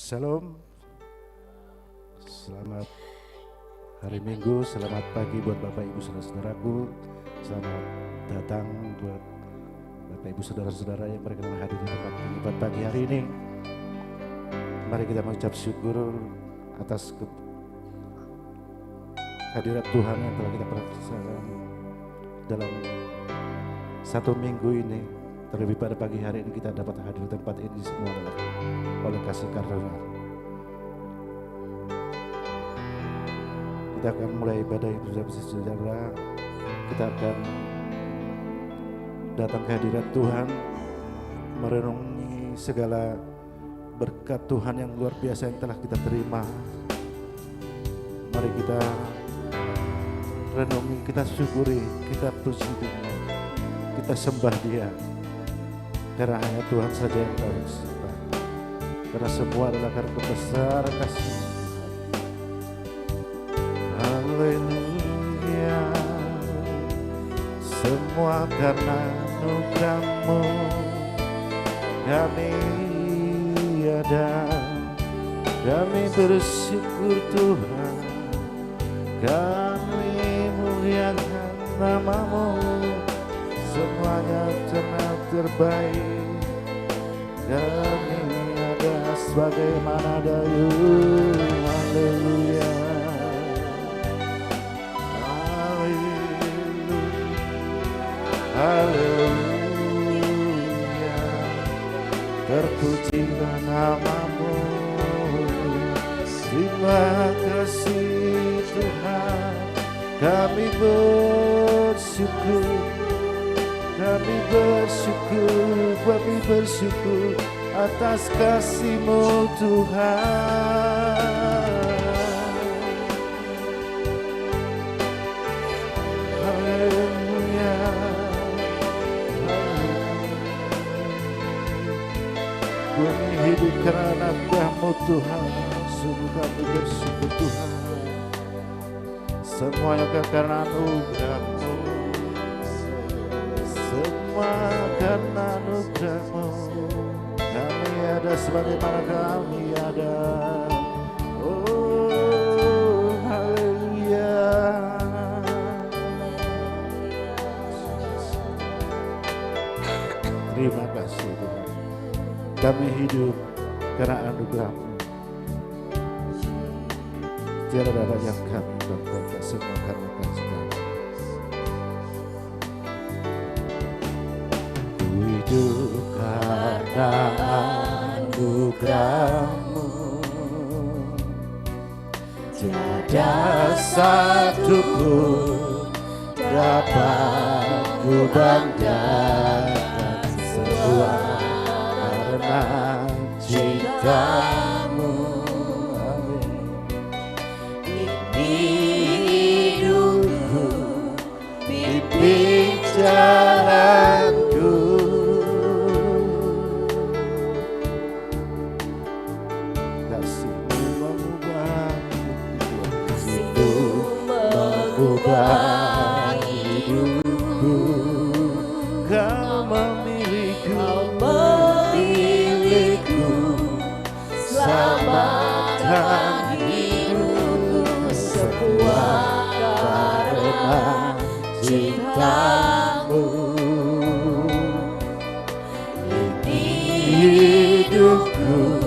Shalom, selamat hari Minggu, selamat pagi buat Bapak Ibu Saudara-saudaraku. Selamat datang buat Bapak Ibu Saudara-saudara yang berkenan hadir di tempat ini pada pagi hari ini. Mari kita mengucap syukur atas hadirat Tuhan yang telah kita persaksikan dalam satu minggu ini. Terlebih pada pagi hari ini kita dapat hadir di tempat ini semua oleh kasih karunia. Kita akan mulai ibadah itu saudara. Kita akan datang ke hadirat Tuhan, merenungi segala berkat Tuhan yang luar biasa yang telah kita terima. Mari kita renungi, kita syukuri, kita puji Dia, kita sembah Dia. Karena hanya Tuhan saja yang tahu. Karena semua adalah karena besar kasih. Haleluya. Semua karena anugerah-Mu kami ada. Kami bersyukur Tuhan. Kami muliakan nama-Mu. Semuanya terbaik. Kami ada sebagaimana dahulu. Haleluya. Haleluya. Terpujilah nama-Mu. Terima kasih Tuhan. Kami bersyukur. Kami bersyukur atas kasih-Mu Tuhan. Haleluya. Kami hidup karena anugerah-Mu Tuhan. Sungguh kami bersyukur Tuhan. Semuanya karena anugerah-Mu. Karena anugerah-Mu kami ada sebagaimana kami ada. Oh haleluya. Terima kasih Tuhan. Kami hidup karena anugerah-Mu. Tiada dapat yang kami berbuat, semua karena kasih-Mu. Hidup karena anugerah-Mu, tiada satu pun dapat ku banggakan semua karena cinta-Mu. Ini hidupku, pimpin jalanku. Mengubah hidupku. Kau memilihku, selamatkan hidupku. Semua karena cinta-Mu. Ini hidupku,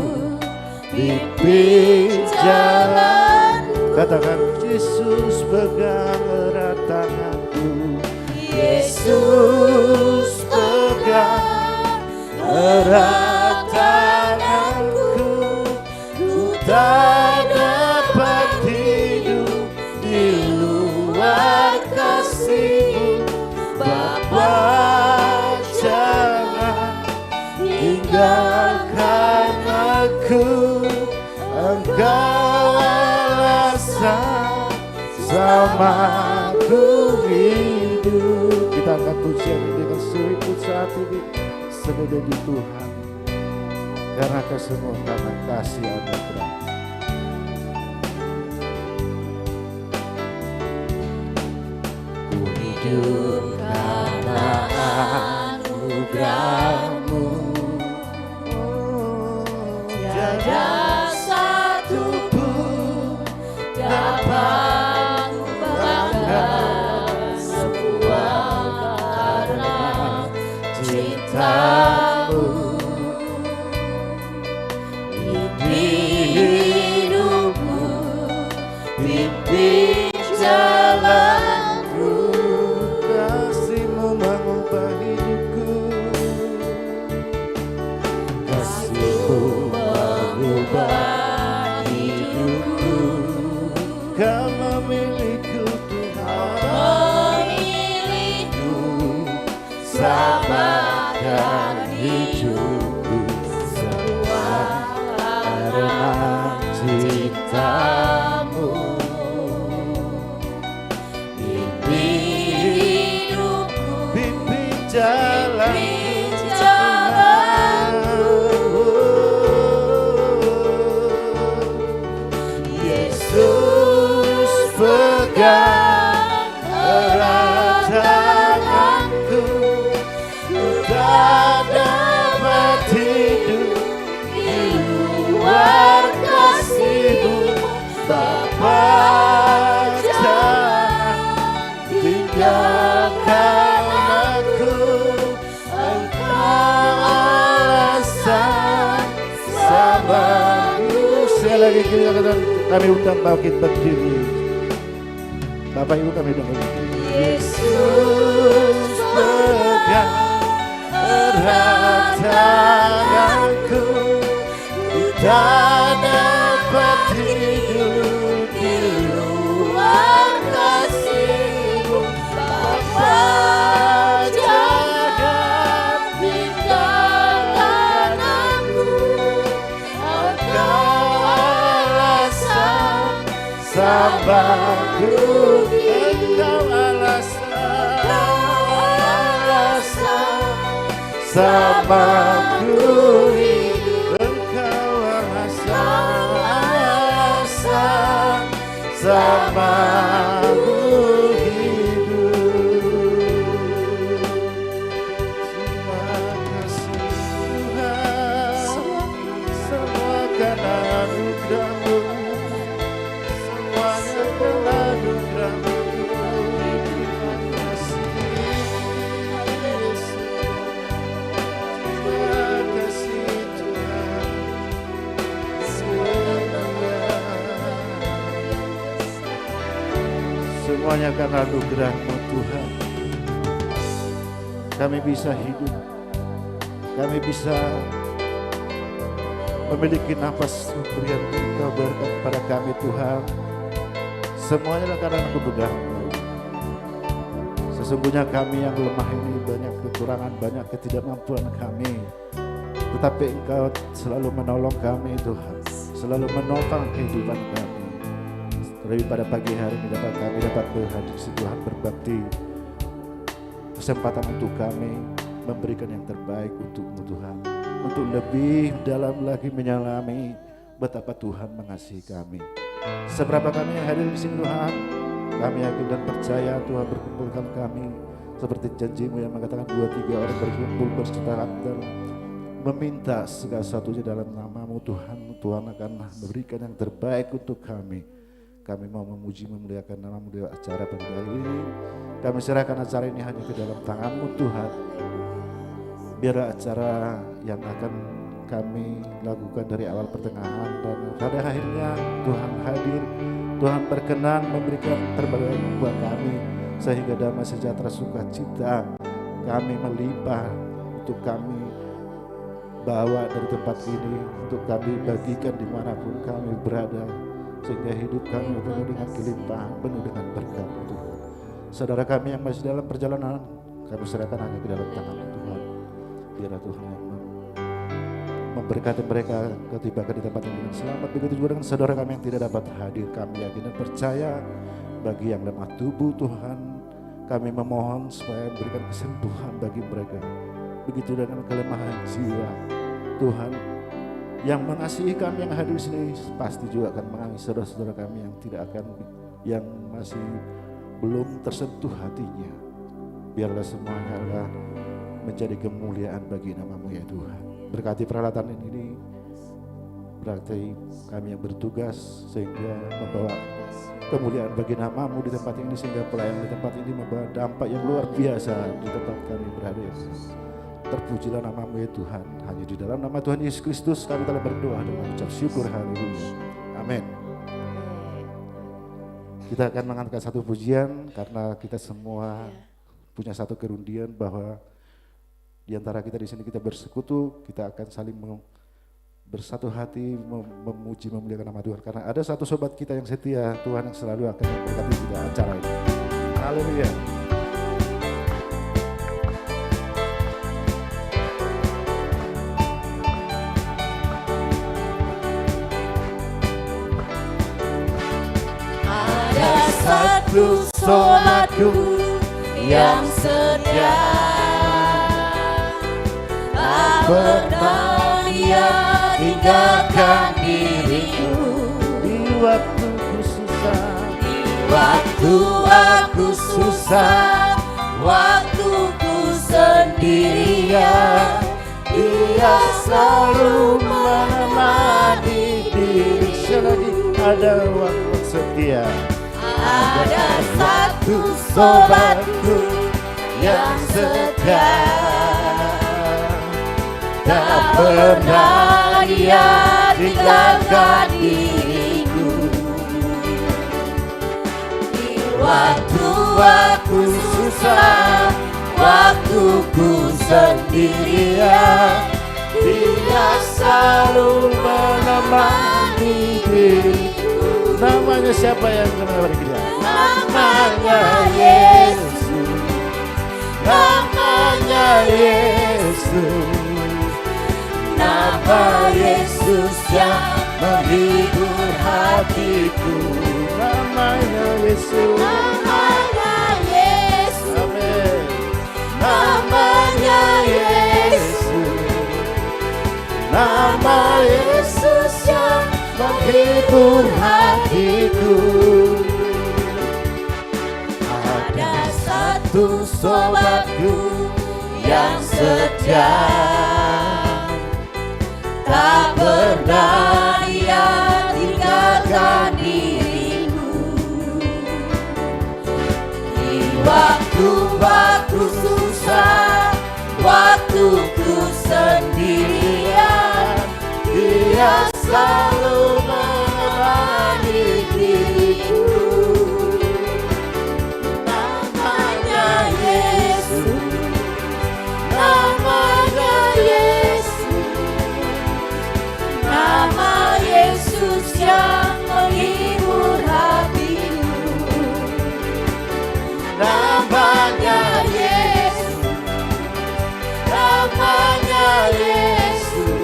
pimpin jalan. Katakan, Yesus pegang erat tanganku. Yesus pegang erat tanganku. Ku tak dapat hidup di luar kasih-Mu. Bapa, jangan tinggalkan aku. Engkau bersamaku hidup. Kita akan pujian dengan seribu saat ini seluruh di Tuhan. Karena kesemua karena kasih anugerah. Ku hidup karena anugerah-Mu. Tiada Selamatkan hidupku semua karena cintamu. Bimbing hidupku, bimbing jalanku. Yesus pegang erat tanganku, ku tak dapat hidup di luar kasih-Mu. Bapa, jangan tinggalkan aku, Engkau alasan sabarku. Sekali lagi kami undang bangkit berdiri. Bapak Ibu kami undang berdiri. Yesus pegang erat tanganku, ku tak dapat hidup di luar kasih-Mu. Bapa, jangan tinggalkan aku, Engkau alasan sabarku. Engkau alasan sabarku hidup. Engkau alasan sabarku hidup. Terima kasih Tuhan, semua karena anugerah-Mu, semuanya karena anugerah-Mu. Terima kasih Yesus, terima kasih Tuhan. Semuanya karena anugerah-Mu Tuhan, kami bisa hidup, kami bisa memiliki nafas syukur yang Engkau berikan kepada kami Tuhan. Semuanya karena anugerah-Mu. Sesungguhnya kami yang lemah ini banyak kekurangan, banyak ketidakmampuan kami, tetapi Engkau selalu menolong kami Tuhan, selalu menopang kehidupan kami. Terlebih pada pagi hari ini kami dapat berhadir Tuhan, berbakti, kesempatan untuk kami memberikan yang terbaik untuk-Mu Tuhan, untuk lebih dalam lagi menyelami betapa Tuhan mengasihi kami. Seberapa kami yang hadir di sini Tuhan, kami yakin dan percaya Tuhan berkumpulkan kami seperti janji-Mu yang mengatakan 2-3 orang berkumpul berserta meminta segala satunya dalam nama-Mu Tuhan. Tuhan akan memberikan yang terbaik untuk kami. Kami mau memuji memuliakan nama-Mu di acara pagi hari ini. Kami serahkan acara ini hanya ke dalam tangan-Mu Tuhan. Biarlah acara yang akan kami lakukan dari awal pertengahan dan pada akhirnya Tuhan hadir, Tuhan berkenan memberikan terbaik buat kami, sehingga damai sejahtera sukacita kami melimpah untuk kami bawa dari tempat ini, untuk kami bagikan dimanapun kami berada, sehingga hidup kami penuh dengan kelimpahan, penuh dengan berkat Tuhan. Saudara kami yang masih dalam perjalanan, kami serahkan hanya ke dalam tangan Tuhan. Biarlah Tuhan yang memberkati mereka ketibakan di tempat ini dengan selamat. Begitu juga dengan saudara kami yang tidak dapat hadir, kami yakin dan percaya bagi yang lemah tubuh Tuhan, kami memohon supaya memberikan kesembuhan bagi mereka. Begitu dengan kelemahan jiwa Tuhan, yang mengasihi kami yang hadir di sini pasti juga akan mengasihi saudara-saudara kami yang tidak akan, yang masih belum tersentuh hatinya. Biarlah semuanya adalah menjadi kemuliaan bagi nama-Mu ya Tuhan. Berkati peralatan ini, berarti kami yang bertugas sehingga membawa kemuliaan bagi nama-Mu di tempat ini, sehingga pelayanan di tempat ini membawa dampak yang luar biasa di tempat kami berada. Terpujilah nama-Mu ya Tuhan. Hanya di dalam nama Tuhan Yesus Kristus kami telah berdoa dan mengucap syukur. Haleluya. Amin. Kita akan mengangkat satu pujian karena kita semua punya satu kerundian bahwa di antara kita di sini kita bersekutu, kita akan saling bersatu hati memuji memuliakan nama Tuhan, karena ada satu sobat kita yang setia, Tuhan yang selalu akan memberkati kita acara ini. Haleluya. waktu sholatku yang setia. Tak pernah Dia tinggalkan diriku di waktuku susah. Di waktu aku susah, waktuku sendirian, Dia selalu menemani diri. Selagi ada waktu setia. Ada satu sobatku yang setia. Tak pernah Dia tinggalkan diriku di waktu aku susah, waktuku sendirian, Dia selalu menemani diriku. Namanya siapa yang menemani Dia? Namanya Yesus. Namanya Yesus. Nama Yesus yang menghibur hatiku. Namanya Yesus. Namanya Yesus. Amin. Namanya Yesus. Nama Yesus yang menghibur hatiku. Ada satu sobatku yang setia. Tak pernah Dia tinggalkan diriku di waktu susah, waktuku sendirian, Dia selalu menemani diriku. Namanya Yesus. Namanya Yesus. Nama Yesus yang menghibur hatiku. Namanya Yesus. Namanya Yesus.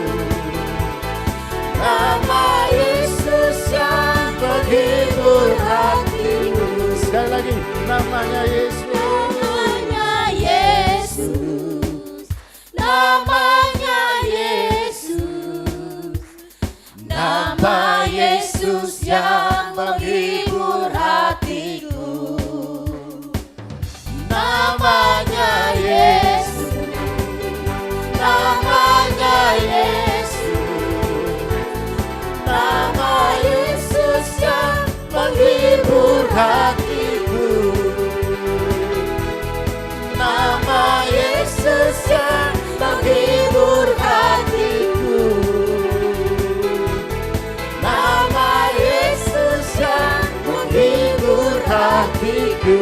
Nama Yesus yang menghibur hatiku. Sekali lagi, namanya Yesus. Namanya Yesus. Namanya Yesus. Nama Yesus yang menghibur hatiku. Namanya Yesus. Namanya Yesus. Nama Yesus yang menghibur hatiku. Nama Yesus yang menghibur hatiku. Nama Yesus yang menghibur hatiku.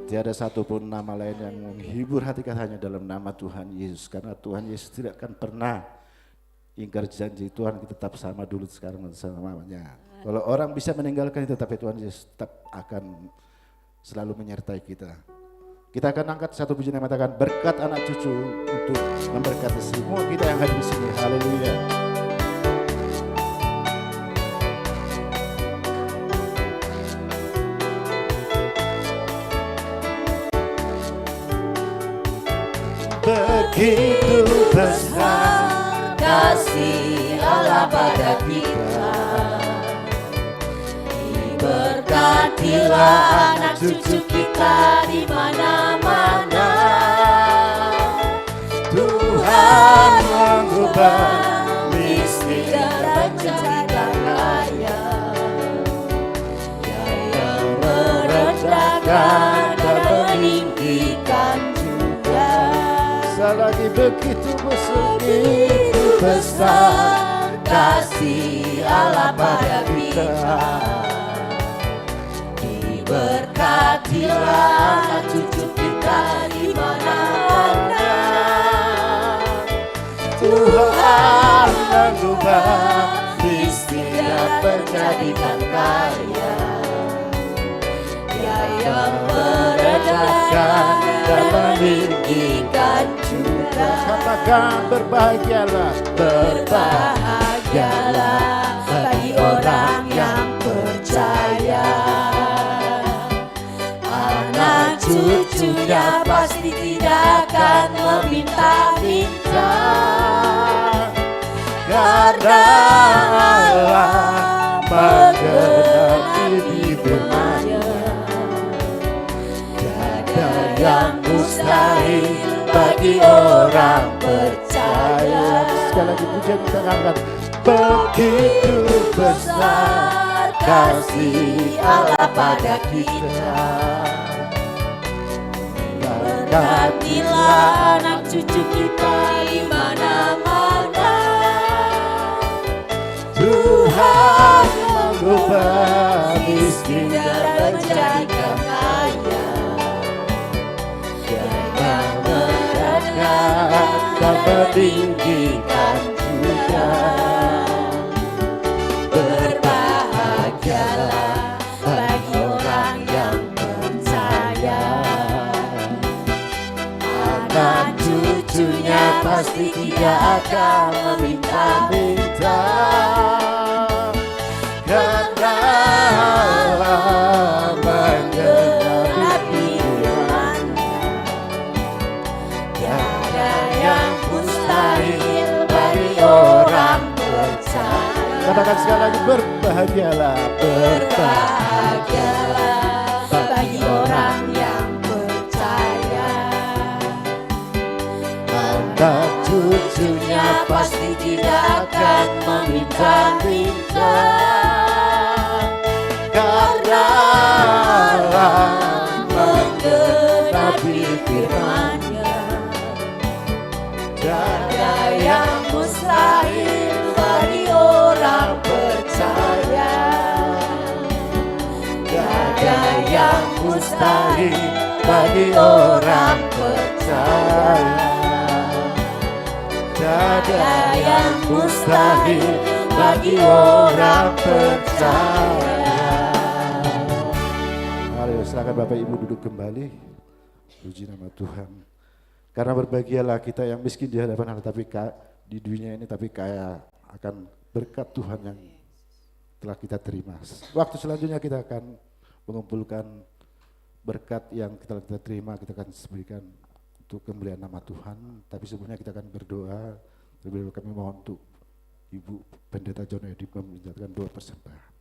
Tiada satupun nama lain yang menghibur hati kita hanya dalam nama Tuhan Yesus. Karena Tuhan Yesus tidak akan pernah ingkar janji. Tuhan kita tetap sama dulu, sekarang dan selamanya. Kalau orang bisa meninggalkan kita, tapi Tuhan Yesus tetap akan selalu menyertai kita. Kita akan angkat satu pujian yang mengatakan berkat anak cucu untuk memberkati semua kita yang hadir di sini. Haleluya. Begitu besar kasih Allah pada kita, diberkatilah anak cucu kita di mana-mana. Tuhan mengubah miskin dan jadikan kaya, Dia merendahkan dan meninggikan juga. Selagi begitu besar kasih Allah pada kita, diberkatilah anak cucu kita di mana-mana. Tuhan mengubah miskin menjadikan kaya, Dia yang merendahkan dan meninggikan juga. Katakan berbahagialah, berbahagialah bagi orang yang percaya. percaya anak cucunya pasti tidak akan meminta-minta, karena Allah menggenapi firman-Nya. Tiada yang mustahil bagi orang percaya. Sekali lagi pujian kita angkat. Begitu besar kasih Allah pada kita, berkatilah anak cucu kita di mana-mana. Tuhan mengubah miskin dan menjadikan kaya, Dia merendahkan dan meninggikan juga. Berbahagialah bagi orang yang percaya, anak cucunya pasti tidak akan meminta-minta, karena Allah menggenapi firman-Nya. Tiada yang mustahil bagi orang percaya. Katakan sekali lagi, berbahagialah, berbahagialah bagi orang yang percaya, anak cucunya pasti tidak akan meminta-minta, karena Allah menggenapi firman-Nya. Tiada yang mustahil bagi orang percaya, tiada yang mustahil bagi orang percaya, tiada yang mustahil bagi orang percaya. Haleluya, silakan Bapak Ibu duduk kembali. Puji nama Tuhan. Karena berbahagialah kita yang miskin di hadapan Allah, tapi di dunia ini tapi kaya akan berkat Tuhan yang telah kita terima. Waktu selanjutnya kita akan mengumpulkan berkat yang kita terima, kita akan berikan untuk kemuliaan nama Tuhan. Tapi sebelumnya kita akan berdoa. Terlebih dahulu kami mohon untuk Ibu Pendeta John Edi meminjatkan doa persembahan.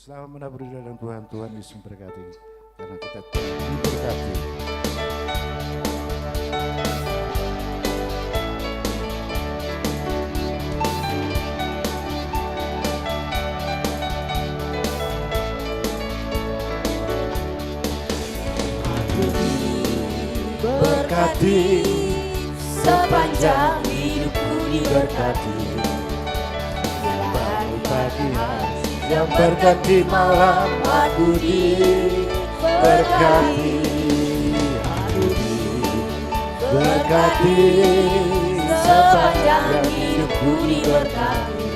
Selamat menabur di dalam Tuhan. Tuhan Yesus memberkati. Karena kita diberkati. Berkati sepanjang hidupku diberkati. Pagi hari yang berganti malam, aku diberkati. Aku diberkati Sepanjang hidupku diberkati.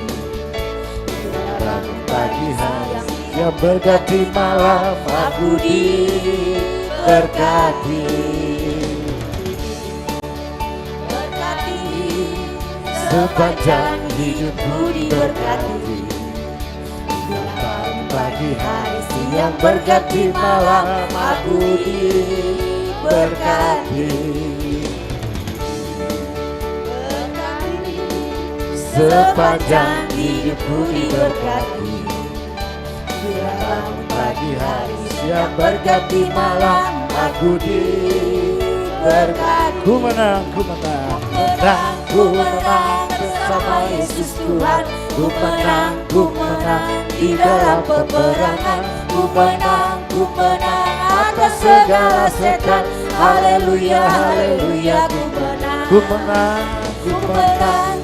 pagi hari yang berganti malam, aku diberkati. Berkati Sepanjang hidupku diberkati. pagi hari siang berganti malam, aku diberkati. Sepanjang hidupku diberkati. Pagi hari siang berganti malam, aku diberkati. Ku menang, ku menang, menang, ku menang bersama Yesus Tuhan. Ku menang di dalam peperangan. Ku menang atas segala setan. Haleluya, haleluya, ku menang.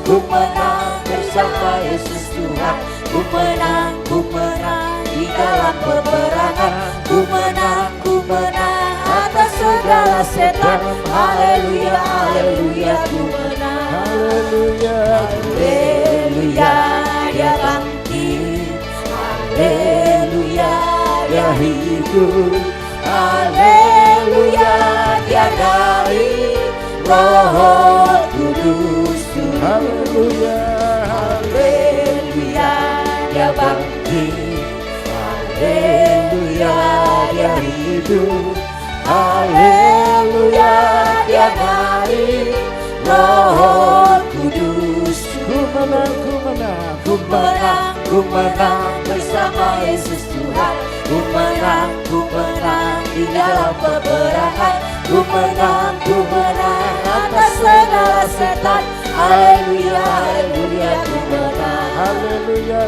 Ku menang bersama Yesus Tuhan. Ku menang di dalam peperangan. Ku menang atas segala setan. Haleluya, haleluya, ku menang. Haleluya, Haleluya, dia bangkit. Haleluya, dia hidup. Haleluya, dia dari Roh Kudus turun. haleluya, Haleluya, dia bangkit. Haleluya, dia hidup. Haleluya, dia dari Roh Kudus turun. ku menang bersama Yesus Tuhan. Ku menang di dalam peperangan. Ku menang atas segala setan. Haleluya, haleluya, ku menang. Haleluya.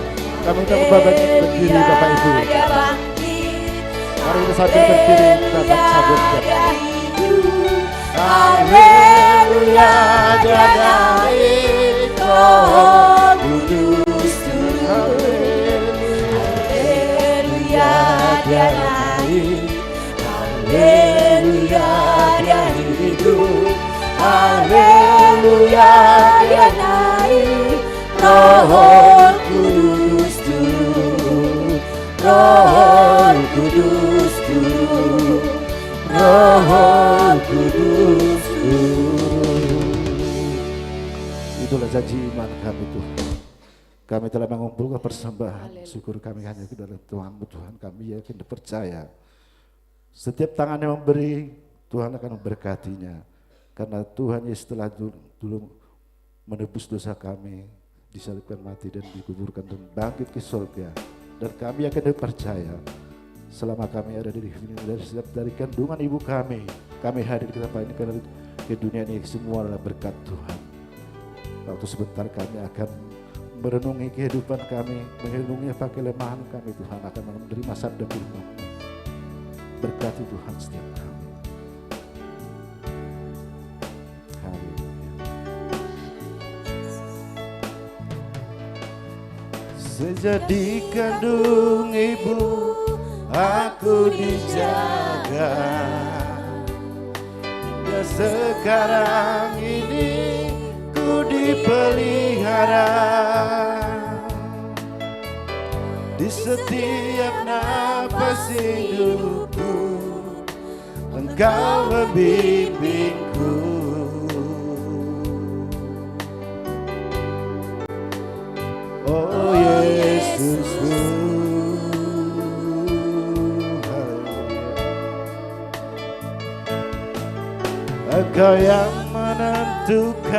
Kami tak berdiri Bapak Ibu. Dia bangkit. Mari kita sambil berdiri kita sambut Dia hidup. Haleluya, dia naik. Roh Kudus turun. Haleluya, dia naik. Haleluya, dia hidup. Haleluya, dia naik. Roh Kudus turun. Roh Kudus turun. Roh Kudus turun. Itulah janji iman kami Tuhan. Kami telah mengumpulkan persembahan. Syukur kami hanya kepada Tuhan-Mu Tuhan. Kami yakin dan percaya. Setiap tangan yang memberi, Tuhan akan memberkatinya. Karena Tuhan Yesus telah dulu menebus dosa kami, disalibkan mati dan dikuburkan dan bangkit ke surga. Dan kami yakin dan percaya, selama kami ada di sini dari kandungan ibu kami hadir ke tempat ini karena ke dunia ini semua adalah berkat Tuhan. Waktu sebentar kami akan merenungi kehidupan kami, merenungi apa kelemahan kami, Tuhan akan menerima sabda firman. Berkati Tuhan setiap kami. Haleluya. Sejak di kandung ibu aku dijaga, dan sekarang ini ku dipelihara. Di setiap nafas hidupku Engkau membimbingku. Oh Yesusku, Engkau yang menentukan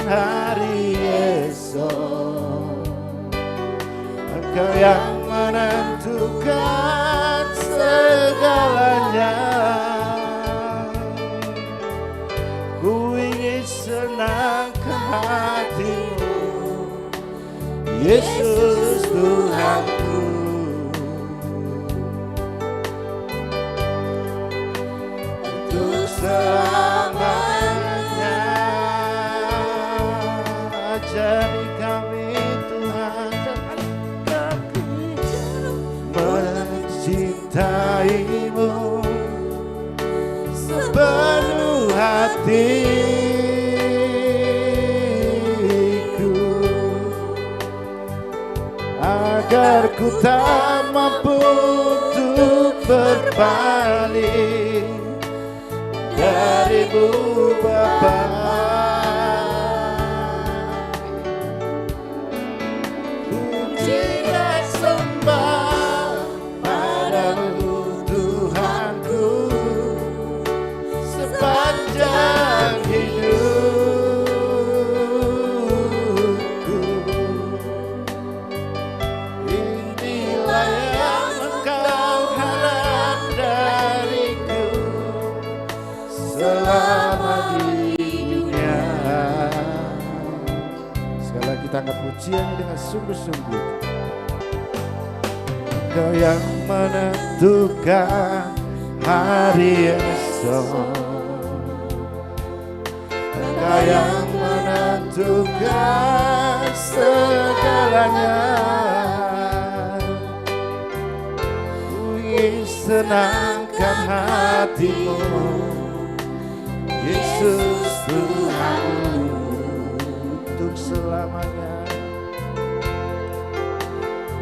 hari esok. Kau yang menentukan segalanya. Ku ingin senangkan hatimu, Yesus Tuhanku. Untuk selamanya. Ajari kami Tuhan, mencintaimu sepenuh hatiku, agar ku tak mampu untuk berpaling darimu Bapa. Puji dan sembah padamu Tuhanku sepanjang hidupku. Inilah yang Engkau harap dariku selama di dunia. Sekali lagi kita angkat pujian dengan sungguh-sungguh. Kau yang menentukan hari esok, Kau yang menentukan segalanya. Ku ingin senangkan hatimu, Yesus Tuhanku, untuk selamanya,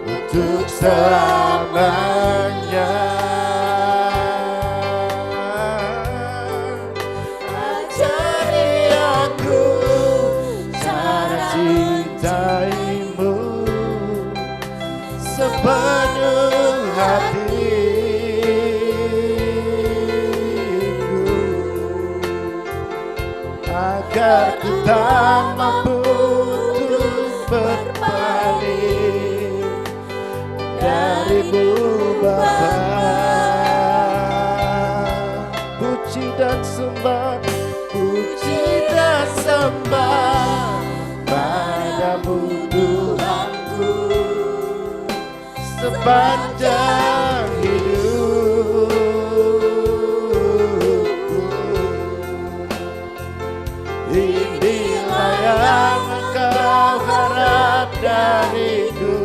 untuk selamanya. Ajari aku cara cintaimu sepenuh hatiku, agar ku tak mampu untuk berpaling darimu Bapa. Puji dan sembah, puji dan sembah padamu Tuhanku sepanjang hidupku. Inilah yang Engkau harap dariku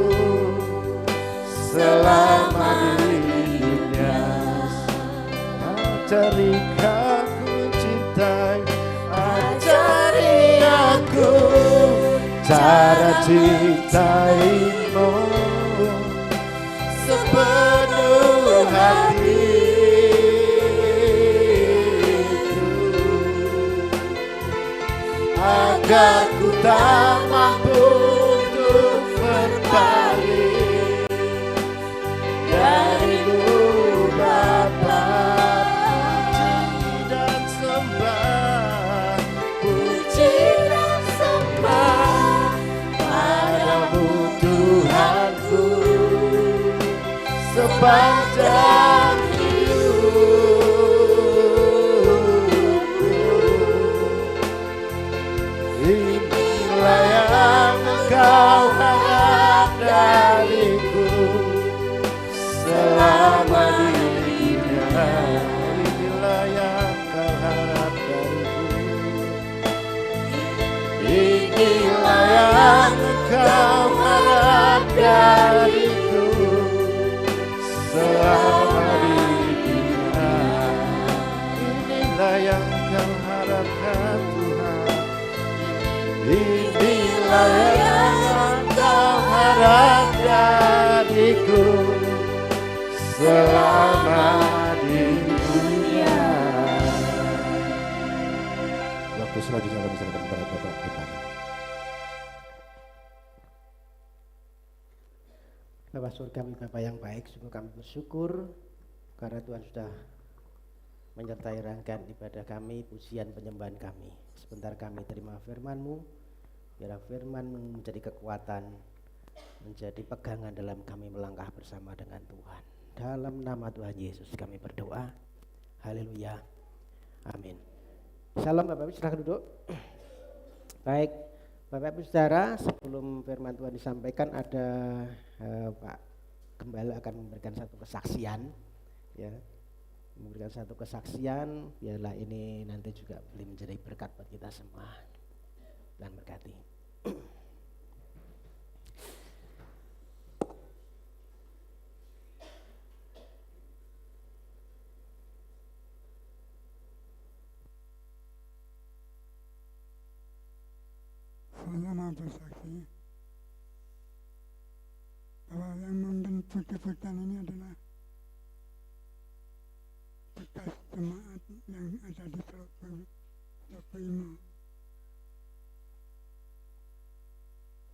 selama di dunia. Ajari aku cintai, ajari aku cara cintaimu sepenuh hatiku, agar ku tak mampu untuk berpaling darimu Bapa. Puji dan sembah, puji dan sembah padamu Tuhanku sepanjang hidupku. Inilah yang Engkau harap dariku selama di dunia. Inilah yang Kau harap dariku. Inilah yang Engkau harap dariku selama di dunia. Inilah yang Kau harapkan Tuhan. Inilah yang Kau harap dariku selama di dunia. Waktu selanjutnya kami serahkan kepada Bapak kita. Bapak surga kami, Bapak yang baik, sungguh kami bersyukur karena Tuhan sudah menyertai rangkaian ibadah kami, pujian penyembahan kami. Sebentar kami terima firman-Mu, biarlah firman-Mu menjadi kekuatan menjadi pegangan dalam kami melangkah bersama dengan Tuhan. Dalam nama Tuhan Yesus kami berdoa. Haleluya. Amin. Salam Bapak Ibu, silakan duduk. Baik, Bapak Ibu Saudara, sebelum firman Tuhan disampaikan ada Pak Gembala akan memberikan satu kesaksian, ya, memberikan satu kesaksian. Biarlah ini nanti juga boleh menjadi berkat buat kita semua dan berkati. Saya mau bersaksi bahwa yang membentuk keputusan ini adalah bekas jemaat yang ada di Trokoimo.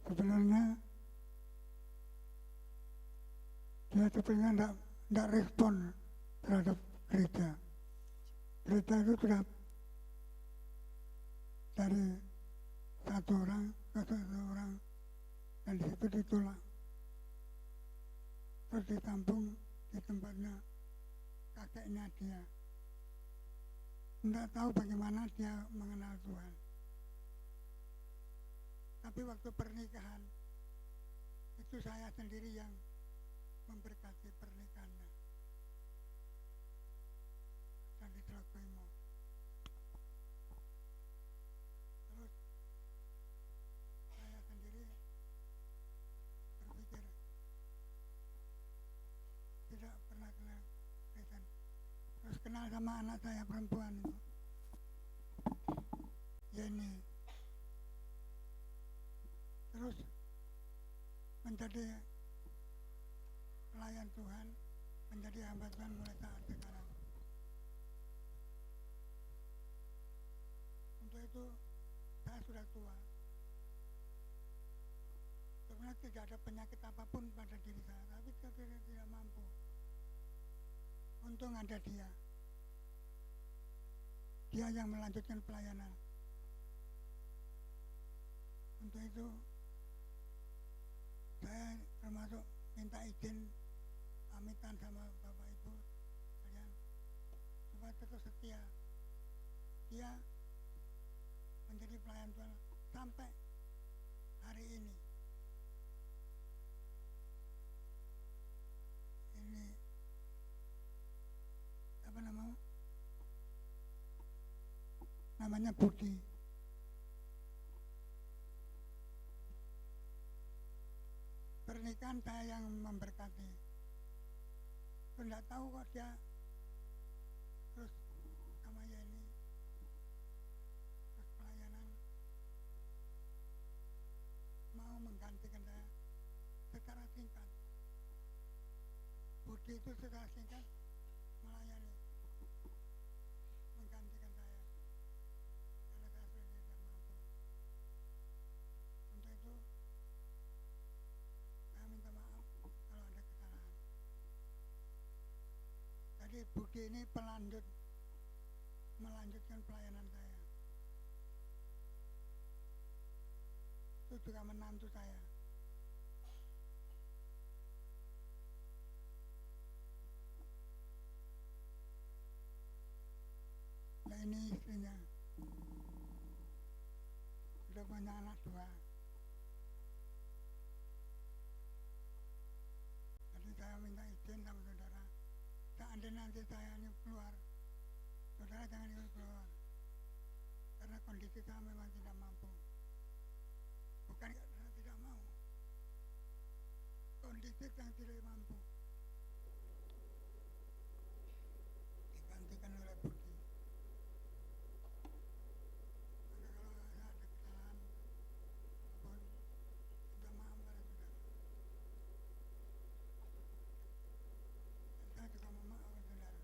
Sebenarnya dia sebenarnya tidak respon terhadap gereja. Gereja itu sudah dari satu orang ke satu orang, dan di situ ditolak, terus ditampung di tempatnya kakeknya dia. Tidak tahu bagaimana dia mengenal Tuhan. Tapi waktu pernikahan itu saya sendiri yang memberkati pernikahannya dan di Trokoimo. Terus saya sendiri berpikir tidak pernah kenal Kristen. Terus kenal sama anak saya perempuan itu, Yeni. Terus menjadi pelayan Tuhan, menjadi hamba Tuhan mulai saat sekarang. Untuk itu saya sudah tua. Sebenarnya tidak ada penyakit apapun pada diri saya, tapi saya tidak mampu. Untung ada dia. Dia yang melanjutkan pelayanan. Untuk itu saya termasuk minta izin pamitan sama Bapak Ibu sekalian supaya tetap setia. Dia menjadi pelayan Tuhan sampai hari ini. Ini apa namanya Budi. Pernikahan saya yang memberkati. Saya tidak tahu kok dia terus sama Yeni, terus pelayanan mau menggantikan saya secara singkat. Budi itu secara singkat melayani, menggantikan saya karena saya sudah tidak mampu. Untuk itu saya minta maaf kalau ada kesalahan. Jadi Budi ini melanjutkan pelayanan saya. Itu juga menantu saya. Nah ini istrinya. Sudah punya anak 2. Jadi saya minta izin sama saudara, seandainya nanti saya ini keluar, saudara jangan ikut keluar, karena kondisi saya memang tidak mampu. Bukan karena tidak mau, kondisi yang tidak mampu. Digantikan oleh Budi. Maka kalau saya ada kesalahan pun, minta maaf pada saudara. Saya juga mohon maaf saudara.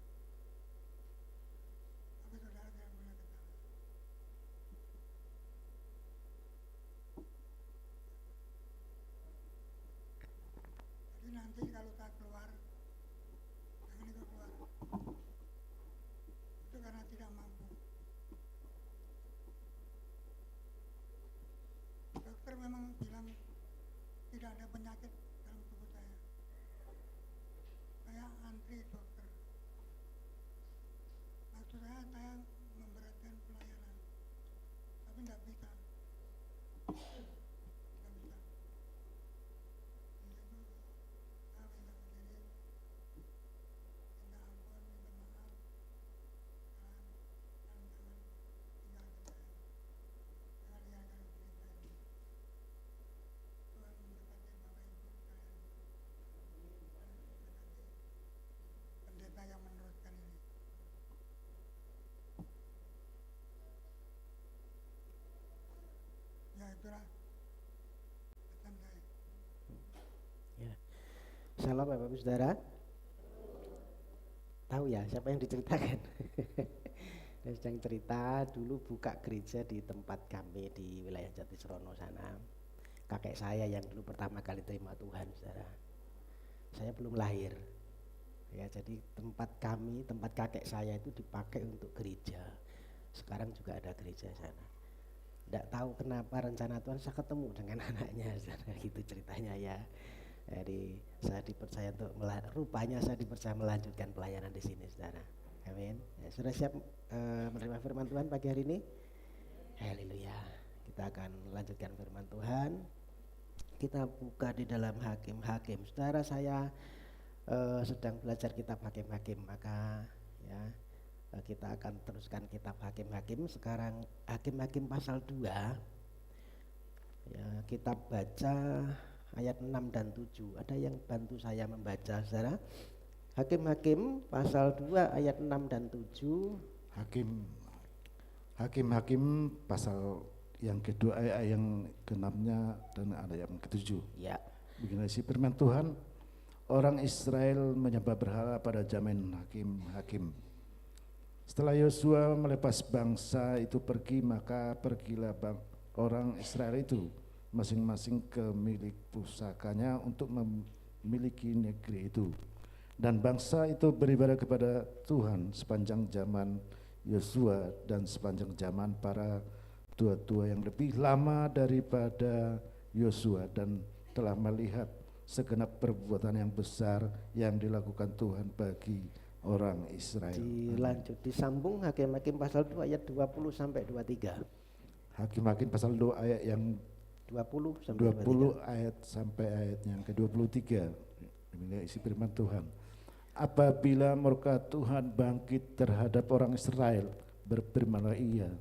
Tapi saudara tidak punya kesalahan. Jadi nanti kalau tak keluar tidak ada penyakit dalam tubuh saya. Saya antri dokter. Maksud saya memberatkan pelayanan, tapi tidak bisa. Tidak bisa. Jadi itu saya minta begini, minta ampun, minta maaf, dan jangan tinggalkan saya. Jangan tinggalkan istri saya. Tuhan memberkati Bapak Ibu sekalian. Tuhan memberkati pendeta yang meneruskan ini. Ya itulah pesan saya. Ya. Shalom Bapak Ibu Saudara. Tahu ya siapa yang diceritakan? Saya sedang cerita dulu buka gereja di tempat kami di wilayah Jatisrono sana. Kakek saya yang dulu pertama kali terima Tuhan, saudara. Saya belum lahir. Ya, jadi tempat kami, tempat kakek saya itu dipakai untuk gereja. Sekarang juga ada gereja sana. Tidak tahu kenapa rencana Tuhan saya ketemu dengan anaknya, saudara. Gitu ceritanya ya. Jadi saya dipercaya untuk rupanya saya dipercaya melanjutkan pelayanan di sini, saudara. Amin. Ya, sudah siap menerima firman Tuhan pagi hari ini? Haleluya. Kita akan lanjutkan firman Tuhan. Kita buka di dalam Hakim-Hakim. Saudara, saya sedang belajar kitab Hakim-Hakim, maka ya kita akan teruskan kitab Hakim-Hakim. Sekarang Hakim-Hakim pasal 2. Ya, kita baca ayat 6 dan 7. Ada yang bantu saya membaca, saudara? Hakim-Hakim pasal 2 ayat 6 dan 7. Hakim pasal yang kedua ayat yang ke-6-nya dan ayat yang ke-7. Ya. Begini isi firman Tuhan, orang Israel menyembah berhala pada zaman hakim. Setelah Yosua melepas bangsa itu pergi, maka pergilah orang Israel itu masing-masing ke milik pusakanya untuk memiliki negeri itu. Dan bangsa itu beribadah kepada Tuhan sepanjang zaman Yosua dan sepanjang zaman para tua-tua yang lebih lama daripada Yosua, dan telah melihat segenap perbuatan yang besar yang dilakukan Tuhan bagi orang Israel. Dilanjut, disambung Hakim-Hakim pasal 2 ayat 20 sampai 23. Hakim-Hakim pasal 2 ayat yang 20 sampai 20 ayat sampai ayat yang ke-23. Demikian isi firman Tuhan. Apabila murka Tuhan bangkit terhadap orang Israel, berfirmanlah ia,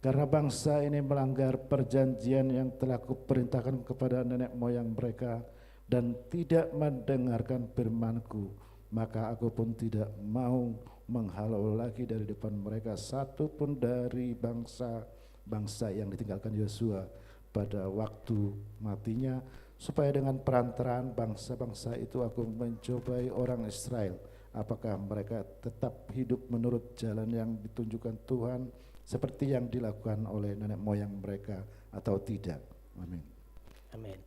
karena bangsa ini melanggar perjanjian yang telah kuperintahkan kepada nenek moyang mereka dan tidak mendengarkan firman-Ku, maka aku pun tidak mau menghalau lagi dari depan mereka satu pun dari bangsa yang ditinggalkan Yosua pada waktu matinya, supaya dengan perantaraan bangsa-bangsa itu aku mencobai orang Israel, apakah mereka tetap hidup menurut jalan yang ditunjukkan Tuhan seperti yang dilakukan oleh nenek moyang mereka atau tidak. Amin. Amin.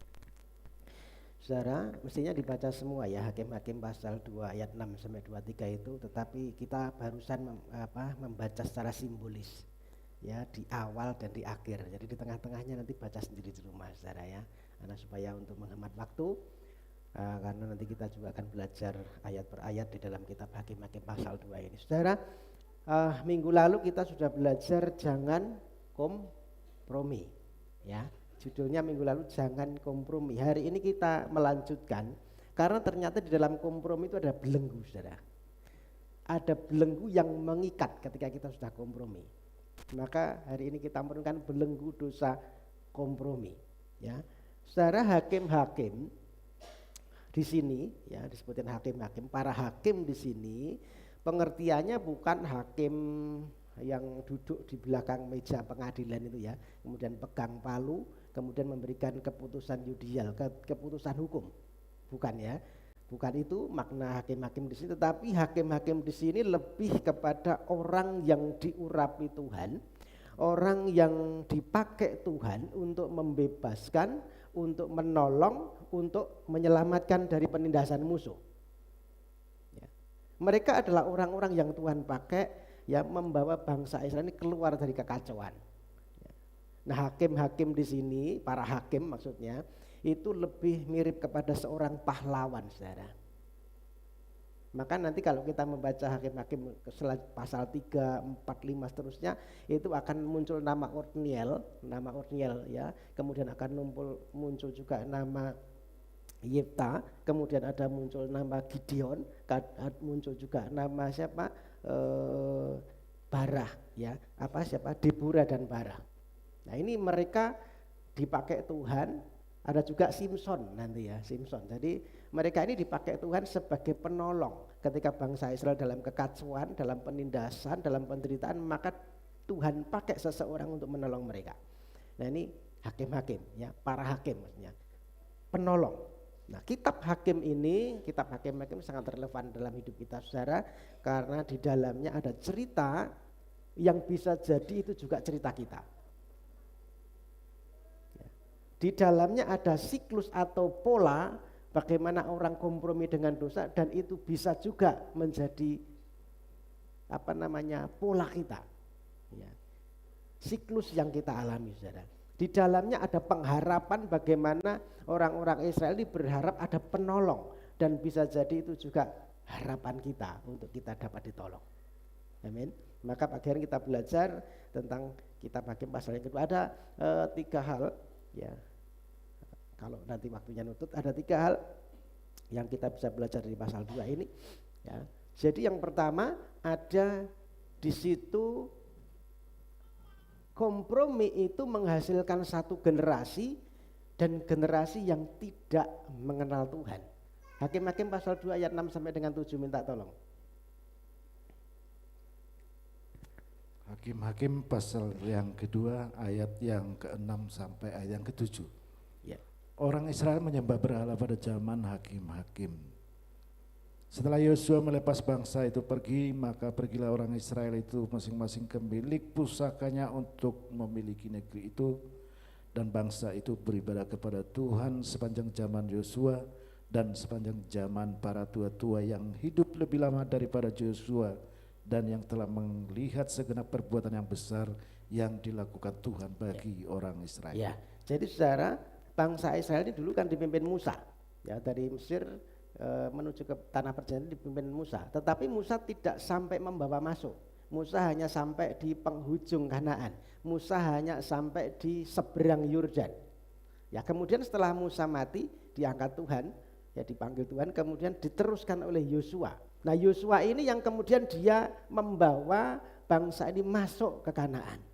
Saudara, mestinya dibaca semua ya Hakim-Hakim pasal 2 ayat 6 sampai 23 itu, tetapi kita barusan membaca secara simbolis ya, di awal dan di akhir. Jadi di tengah-tengahnya nanti baca sendiri di rumah, saudara ya. Karena supaya untuk menghemat waktu, karena nanti kita juga akan belajar ayat per ayat di dalam kitab Hakim-Hakim pasal 2 ini. Saudara, minggu lalu kita sudah belajar jangan kompromi ya. Judulnya minggu lalu jangan kompromi. Hari ini kita melanjutkan, karena ternyata di dalam kompromi itu ada belenggu, saudara. Ada belenggu yang mengikat ketika kita sudah kompromi. Maka hari ini kita menurunkan belenggu dosa kompromi ya. Saudara, hakim-hakim di sini ya disebutin hakim-hakim. Para hakim di sini pengertiannya bukan hakim yang duduk di belakang meja pengadilan itu ya, kemudian pegang palu, kemudian memberikan keputusan yudisial, keputusan hukum. Bukan ya. Bukan itu makna hakim-hakim di sini, tetapi hakim-hakim di sini lebih kepada orang yang diurapi Tuhan, orang yang dipakai Tuhan untuk membebaskan, untuk menolong, untuk menyelamatkan dari penindasan musuh. Ya. Mereka adalah orang-orang yang Tuhan pakai yang membawa bangsa Israel ini keluar dari kekacauan. Ya. Nah, hakim-hakim di sini, para hakim maksudnya, itu lebih mirip kepada seorang pahlawan, saudara. Maka nanti kalau kita membaca Hakim-Hakim pasal 3, 4, 5 seterusnya, itu akan muncul nama Otniel ya. Kemudian akan muncul juga nama Yefta, kemudian ada muncul nama Gideon, muncul juga nama siapa? Barah ya. Deborah dan Barah. Nah, ini mereka dipakai Tuhan. Ada juga Simson nanti ya, Simson. Jadi mereka ini dipakai Tuhan sebagai penolong ketika bangsa Israel dalam kekacauan, dalam penindasan, dalam penderitaan, maka Tuhan pakai seseorang untuk menolong mereka. Nah, ini hakim-hakim ya, para hakim maksudnya, penolong. Nah, kitab hakim sangat relevan dalam hidup kita, saudara, karena di dalamnya ada cerita yang bisa jadi itu juga cerita kita. Di dalamnya ada siklus atau pola bagaimana orang kompromi dengan dosa, dan itu bisa juga menjadi pola kita. Ya. Siklus yang kita alami, saudara. Di dalamnya ada pengharapan bagaimana orang-orang Israel ini berharap ada penolong, dan bisa jadi itu juga harapan kita untuk kita dapat ditolong. Amin. Maka pagi hari kita belajar tentang kitab Hakim pasal yang kedua. Ada 3 hal ya. Kalau nanti waktunya nutut, ada 3 hal yang kita bisa belajar dari pasal 2 ini ya. Jadi yang pertama, ada di situ kompromi itu menghasilkan satu generasi, dan generasi yang tidak mengenal Tuhan. Hakim-Hakim pasal 2 ayat 6 sampai dengan 7, minta tolong. Hakim-Hakim pasal yang kedua ayat yang ke-6 sampai ayat yang ke-7. Ya. Orang Israel menyembah berhala pada zaman hakim-hakim. Setelah Yosua melepas bangsa itu pergi, maka pergilah orang Israel itu masing-masing ke milik pusakanya untuk memiliki negeri itu, dan bangsa itu beribadah kepada Tuhan sepanjang zaman Yosua dan sepanjang zaman para tua-tua yang hidup lebih lama daripada Yosua, dan yang telah melihat segenap perbuatan yang besar yang dilakukan Tuhan bagi orang Israel. Ya, jadi saudara, bangsa Israel ini dulu kan dipimpin Musa, ya, dari Mesir menuju ke tanah perjanjian dipimpin Musa. Tetapi Musa tidak sampai membawa masuk. Musa hanya sampai di penghujung Kanaan. Musa hanya sampai di seberang Yordan. Ya, kemudian setelah Musa mati, diangkat Tuhan, ya dipanggil Tuhan, kemudian diteruskan oleh Yosua. Nah, Yosua ini yang kemudian dia membawa bangsa ini masuk ke Kanaan.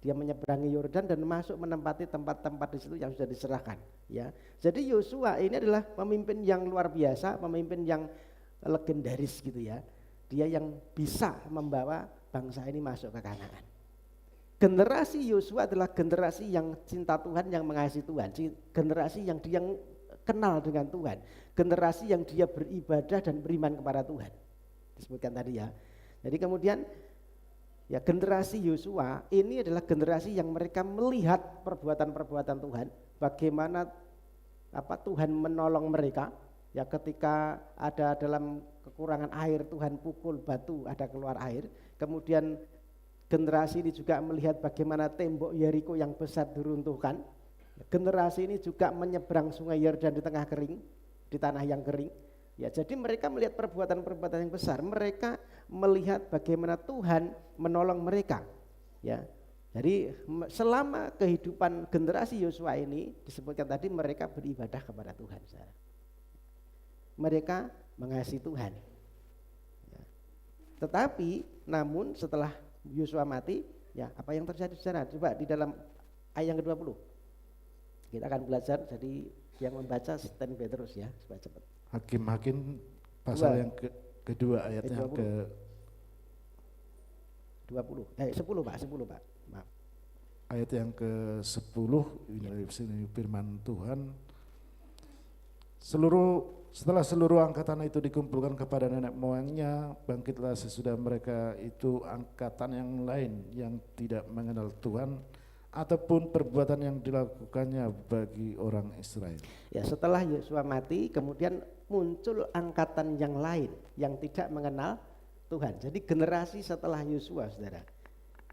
Dia menyeberangi Yordan dan masuk menempati tempat-tempat di situ yang sudah diserahkan, ya. Jadi Yosua ini adalah pemimpin yang luar biasa, pemimpin yang legendaris gitu ya. Dia yang bisa membawa bangsa ini masuk ke Kanaan. Generasi Yosua adalah generasi yang cinta Tuhan, yang mengasihi Tuhan, generasi yang dia kenal dengan Tuhan, generasi yang dia beribadah dan beriman kepada Tuhan. Disebutkan tadi ya. Jadi kemudian ya, generasi Yosua ini adalah generasi yang mereka melihat perbuatan-perbuatan Tuhan, bagaimana Tuhan menolong mereka. Ya, ketika ada dalam kekurangan air, Tuhan pukul batu, ada keluar air. Kemudian generasi ini juga melihat bagaimana tembok Yeriko yang besar diruntuhkan. Generasi ini juga menyeberang sungai Yordan di tengah kering, di tanah yang kering. Ya, jadi mereka melihat perbuatan-perbuatan yang besar. Mereka melihat bagaimana Tuhan menolong mereka. Ya, jadi selama kehidupan generasi Yosua ini disebutkan tadi mereka beribadah kepada Tuhan. Mereka mengasihi Tuhan. Ya. Tetapi, namun setelah Yosua mati, ya apa yang terjadi saudara? Coba di dalam ayat yang ke-20. Kita akan belajar, jadi yang membaca stand by terus ya, supaya cepat. Hakim-hakim pasal yang kedua ayat yang ke 10 Pak. Maaf. Ayat yang ke-10 ini firman Tuhan. Setelah seluruh angkatan itu dikumpulkan kepada nenek moyangnya, bangkitlah sesudah mereka itu angkatan yang lain yang tidak mengenal Tuhan ataupun perbuatan yang dilakukannya bagi orang Israel. Ya, setelah Yosua mati, kemudian muncul angkatan yang lain yang tidak mengenal Tuhan. Jadi generasi setelah Yosua, saudara.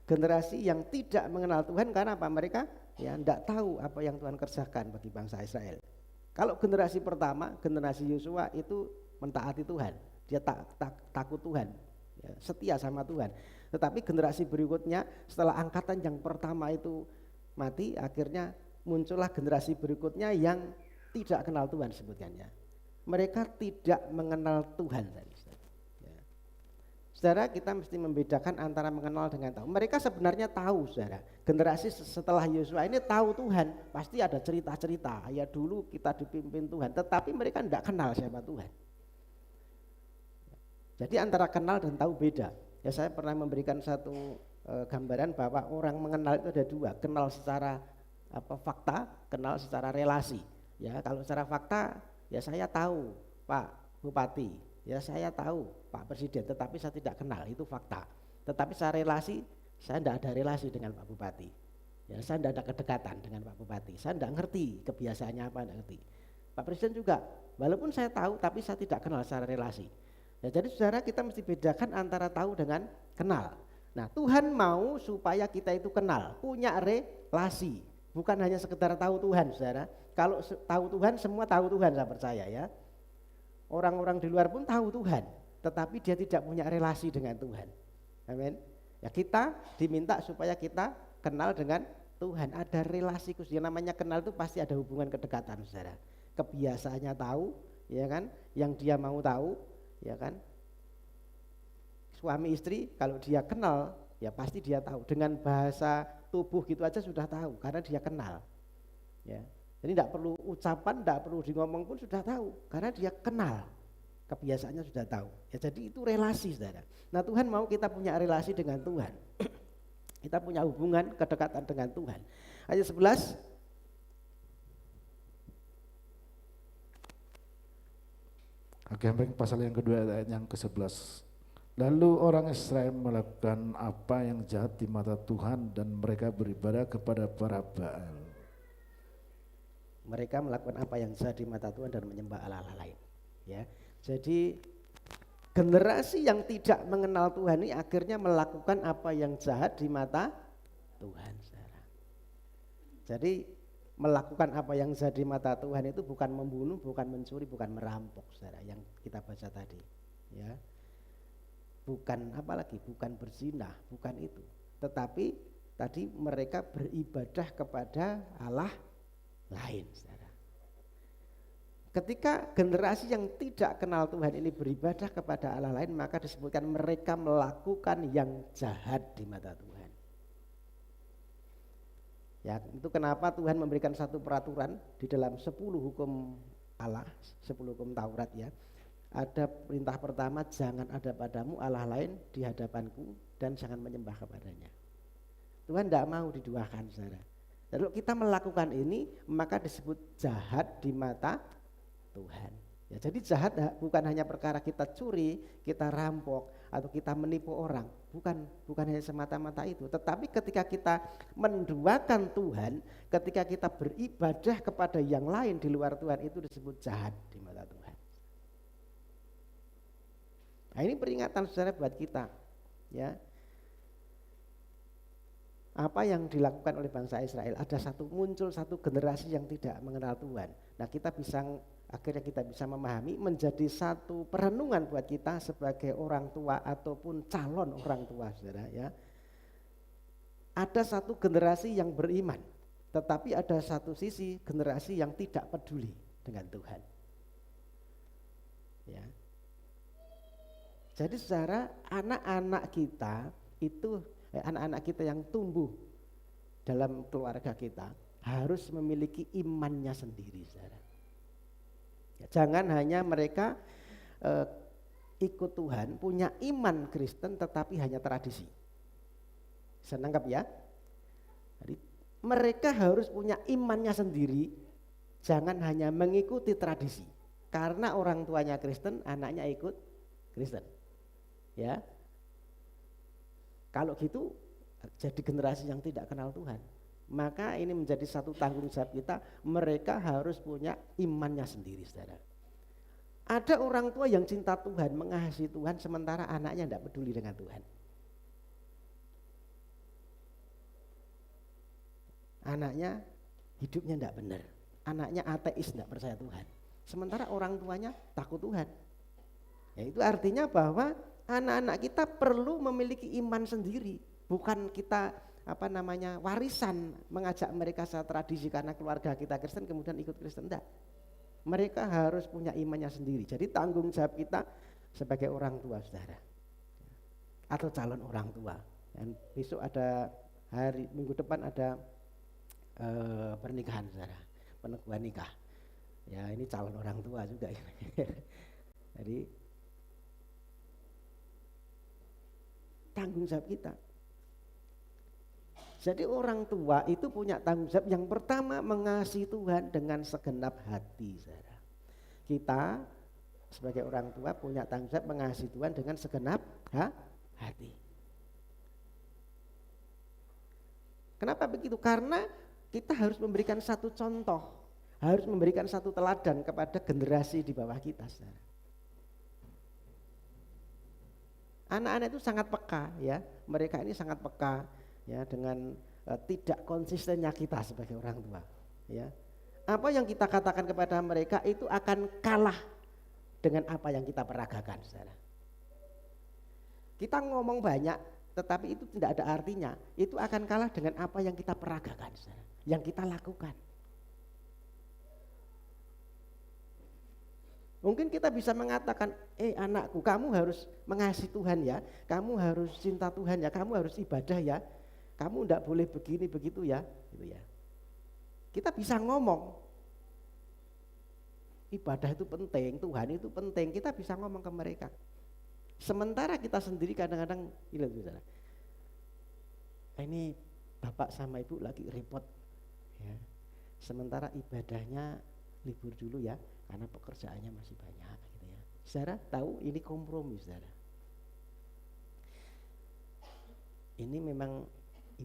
generasi yang tidak mengenal Tuhan karena apa? Mereka ya tidak tahu apa yang Tuhan kerjakan bagi bangsa Israel. Kalau generasi pertama, generasi Yosua itu mentaati Tuhan, dia takut Tuhan, ya, setia sama Tuhan. Tetapi generasi berikutnya setelah angkatan yang pertama itu mati, akhirnya muncullah generasi berikutnya yang tidak kenal Tuhan sebutkannya. Mereka tidak mengenal Tuhan. Ya. Saudara, kita mesti membedakan antara mengenal dengan tahu. Mereka sebenarnya tahu, saudara. Generasi setelah Yosua ini tahu Tuhan, pasti ada cerita-cerita. Ya dulu kita dipimpin Tuhan, tetapi mereka tidak kenal siapa Tuhan. Jadi antara kenal dan tahu beda. Ya saya pernah memberikan satu gambaran bahwa orang mengenal itu ada dua, kenal secara fakta, kenal secara relasi. Ya kalau secara fakta, ya saya tahu Pak Bupati, ya saya tahu Pak Presiden, tetapi saya tidak kenal, itu fakta. Tetapi secara relasi, saya tidak ada relasi dengan Pak Bupati. Ya saya tidak ada kedekatan dengan Pak Bupati. Saya tidak ngerti kebiasaannya apa, tidak ngerti. Pak Presiden juga, walaupun saya tahu, tapi saya tidak kenal secara relasi. Ya, jadi saudara, kita mesti bedakan antara tahu dengan kenal. Nah Tuhan mau supaya kita itu kenal, punya relasi, bukan hanya sekedar tahu Tuhan, saudara. Kalau tahu Tuhan, semua tahu Tuhan, saya percaya ya. Orang-orang di luar pun tahu Tuhan, tetapi dia tidak punya relasi dengan Tuhan. Amin. Ya kita diminta supaya kita kenal dengan Tuhan, ada relasi khusus. Yang namanya kenal itu pasti ada hubungan kedekatan, saudara. Kebiasaannya tahu, ya kan? Yang dia mau tahu, ya kan? Suami istri kalau dia kenal, ya pasti dia tahu. Dengan bahasa tubuh gitu aja sudah tahu, karena dia kenal. Ya. Jadi tidak perlu ucapan, tidak perlu di ngomong pun sudah tahu, karena dia kenal, kebiasaannya sudah tahu. Ya, jadi itu relasi, saudara. Nah Tuhan mau kita punya relasi dengan Tuhan. Kita punya hubungan kedekatan dengan Tuhan. Ayat 11. Oke, pasal yang kedua ayat yang ke-11. Lalu orang Israel melakukan apa yang jahat di mata Tuhan dan mereka beribadah kepada para Baal. Mereka melakukan apa yang jahat di mata Tuhan dan menyembah Allah lain. Ya, jadi generasi yang tidak mengenal Tuhan ini akhirnya melakukan apa yang jahat di mata Tuhan. Saudara. Jadi melakukan apa yang jahat di mata Tuhan itu bukan membunuh, bukan mencuri, bukan merampok, saudara, yang kita baca tadi. Ya, bukan apalagi, bukan berzina, bukan itu. Tetapi tadi mereka beribadah kepada Allah lain, saudara. Ketika generasi yang tidak kenal Tuhan ini beribadah kepada Allah lain, maka disebutkan mereka melakukan yang jahat di mata Tuhan. Ya, itu kenapa Tuhan memberikan satu peraturan di dalam 10 hukum Allah, 10 hukum Taurat ya. Ada perintah pertama, jangan ada padamu Allah lain di hadapanku dan jangan menyembah kepadanya. Tuhan tidak mau diduakan, saudara. Kalau kita melakukan ini, maka disebut jahat di mata Tuhan. Ya, jadi jahat bukan hanya perkara kita curi, kita rampok, atau kita menipu orang. Bukan hanya semata-mata itu. Tetapi ketika kita menduakan Tuhan, ketika kita beribadah kepada yang lain di luar Tuhan, itu disebut jahat di mata Tuhan. Nah ini peringatan saudara buat kita. Ya. Apa yang dilakukan oleh bangsa Israel, muncul satu generasi yang tidak mengenal Tuhan. Nah akhirnya kita bisa memahami, menjadi satu perenungan buat kita sebagai orang tua ataupun calon orang tua, saudara ya. Ada satu generasi yang beriman, tetapi ada satu sisi generasi yang tidak peduli dengan Tuhan. Ya. Jadi saudara, anak-anak kita itu anak-anak kita yang tumbuh dalam keluarga kita harus memiliki imannya sendiri, saudara. Ya, jangan hanya mereka ikut Tuhan, punya iman Kristen tetapi hanya tradisi. Bisa nangkap ya? Jadi mereka harus punya imannya sendiri, jangan hanya mengikuti tradisi. Karena orang tuanya Kristen, anaknya ikut Kristen. Ya. Kalau gitu jadi generasi yang tidak kenal Tuhan. Maka ini menjadi satu tanggung jawab kita, mereka harus punya imannya sendiri, saudara. Ada orang tua yang cinta Tuhan, mengasihi Tuhan, sementara anaknya tidak peduli dengan Tuhan. anaknya hidupnya tidak benar, anaknya ateis, tidak percaya Tuhan. Sementara orang tuanya takut Tuhan. Ya, itu artinya bahwa anak-anak kita perlu memiliki iman sendiri, bukan kita warisan mengajak mereka secara tradisi karena keluarga kita Kristen kemudian ikut Kristen. Enggak. Mereka harus punya imannya sendiri. Jadi tanggung jawab kita sebagai orang tua, saudara, atau calon orang tua. Dan besok ada minggu depan ada pernikahan, saudara, peneguhan nikah. Ya, ini calon orang tua juga. Jadi tanggung jawab kita. Jadi orang tua itu punya tanggung jawab yang pertama mengasihi Tuhan dengan segenap hati, saudara. Kita sebagai orang tua punya tanggung jawab mengasihi Tuhan dengan segenap hati. Kenapa begitu? Karena kita harus memberikan satu contoh, harus memberikan satu teladan kepada generasi di bawah kita, saudara. Anak-anak itu sangat peka, ya. Mereka ini sangat peka, ya, dengan tidak konsistennya kita sebagai orang tua, ya. Apa yang kita katakan kepada mereka itu akan kalah dengan apa yang kita peragakan, saudara. Kita ngomong banyak, tetapi itu tidak ada artinya. Itu akan kalah dengan apa yang kita peragakan, saudara, yang kita lakukan. Mungkin kita bisa mengatakan, anakku, kamu harus mengasihi Tuhan ya, kamu harus cinta Tuhan ya, kamu harus ibadah ya, kamu tidak boleh begini begitu ya, gitu ya. Kita bisa ngomong, ibadah itu penting, Tuhan itu penting, kita bisa ngomong ke mereka. Sementara kita sendiri kadang-kadang, ini bapak sama ibu lagi repot, ya. Sementara ibadahnya libur dulu ya, karena pekerjaannya masih banyak, gitu ya. Saudara tahu ini kompromi, saudara. Ini memang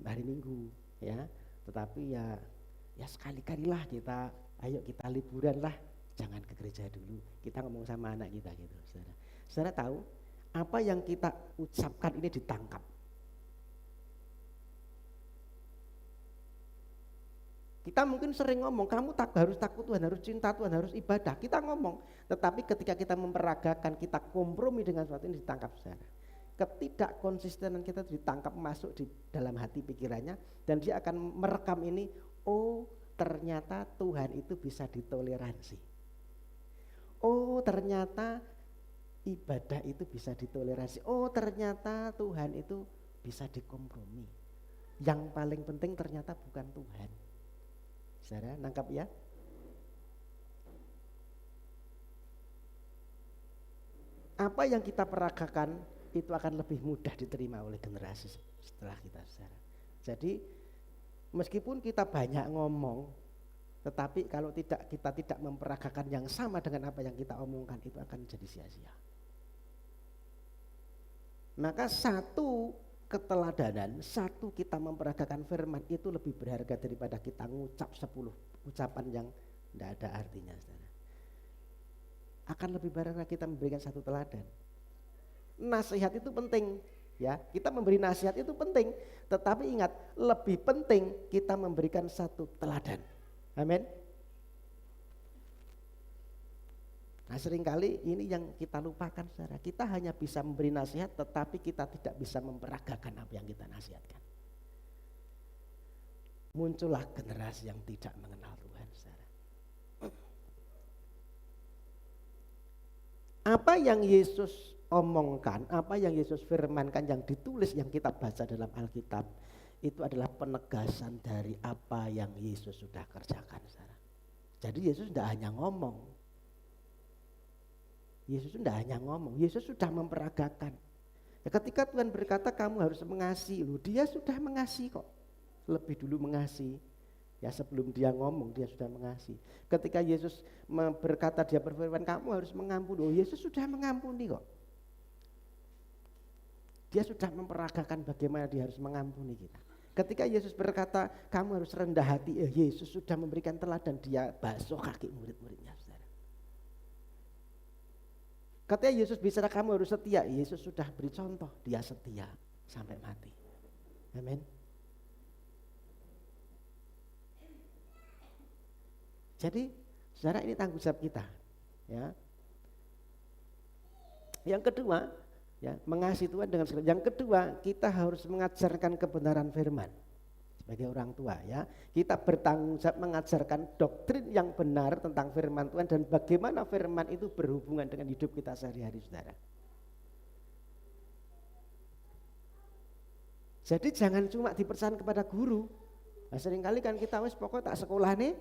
hari Minggu, ya, tetapi ya sekali-kalilah kita, ayo kita liburan lah, jangan ke gereja dulu. Kita ngomong sama anak kita gitu, saudara. Saudara tahu apa yang kita ucapkan ini ditangkap. Kita mungkin sering ngomong, kamu harus takut Tuhan, harus cinta Tuhan, harus ibadah. Kita ngomong, tetapi ketika kita memperagakan, kita kompromi dengan sesuatu ini ditangkap, saudara. Ketidakkonsistenan kita ditangkap masuk di dalam hati pikirannya, dan dia akan merekam ini. Oh, ternyata Tuhan itu bisa ditoleransi. Oh, ternyata ibadah itu bisa ditoleransi. Oh, ternyata Tuhan itu bisa dikompromi. Yang paling penting ternyata bukan Tuhan. Saudara, nangkap ya? Apa yang kita peragakan itu akan lebih mudah diterima oleh generasi setelah kita, saudara. Jadi meskipun kita banyak ngomong, tetapi kalau kita tidak memperagakan yang sama dengan apa yang kita omongkan, itu akan jadi sia-sia. Maka satu keteladanan, satu kita memperagakan firman itu lebih berharga daripada kita ngucap 10 ucapan yang tidak ada artinya, saudara. Akan lebih berharga kita memberikan satu teladan. Nasihat itu penting, ya, kita memberi nasihat itu penting, tetapi ingat, lebih penting kita memberikan satu teladan. Amin. Nah, seringkali ini yang kita lupakan, saudara. Kita hanya bisa memberi nasihat, tetapi kita tidak bisa memperagakan apa yang kita nasihatkan. Muncullah generasi yang tidak mengenal Tuhan, saudara. Apa yang Yesus omongkan, apa yang Yesus firmankan, yang ditulis, yang kita baca dalam Alkitab, itu adalah penegasan dari apa yang Yesus sudah kerjakan, saudara. Jadi Yesus tidak hanya ngomong. Yesus tidak hanya ngomong, Yesus sudah memperagakan. Ya, ketika Tuhan berkata kamu harus mengasihi, dia sudah mengasihi kok. Lebih dulu mengasihi. Ya, sebelum dia ngomong dia sudah mengasihi. Ketika Yesus berkata, dia berfirman kamu harus mengampuni, Yesus sudah mengampuni kok. Dia sudah memperagakan bagaimana dia harus mengampuni kita. Ketika Yesus berkata kamu harus rendah hati, Yesus sudah memberikan teladan, dia basuh kaki murid-muridnya, saudara. Ketika Yesus bicara kamu harus setia, Yesus sudah beri contoh, dia setia sampai mati. Amin. Jadi saudara, ini tanggung jawab kita. Ya. Yang kedua, ya, mengasihi Tuhan dengan segala. Yang kedua, kita harus mengajarkan kebenaran firman. Sebagai orang tua, ya, kita bertanggung jawab mengajarkan doktrin yang benar tentang firman Tuhan dan bagaimana firman itu berhubungan dengan hidup kita sehari-hari, saudara. Jadi jangan cuma dipercayakan kepada guru. Nah, seringkali kan kita wes pokok tak sekolah nih,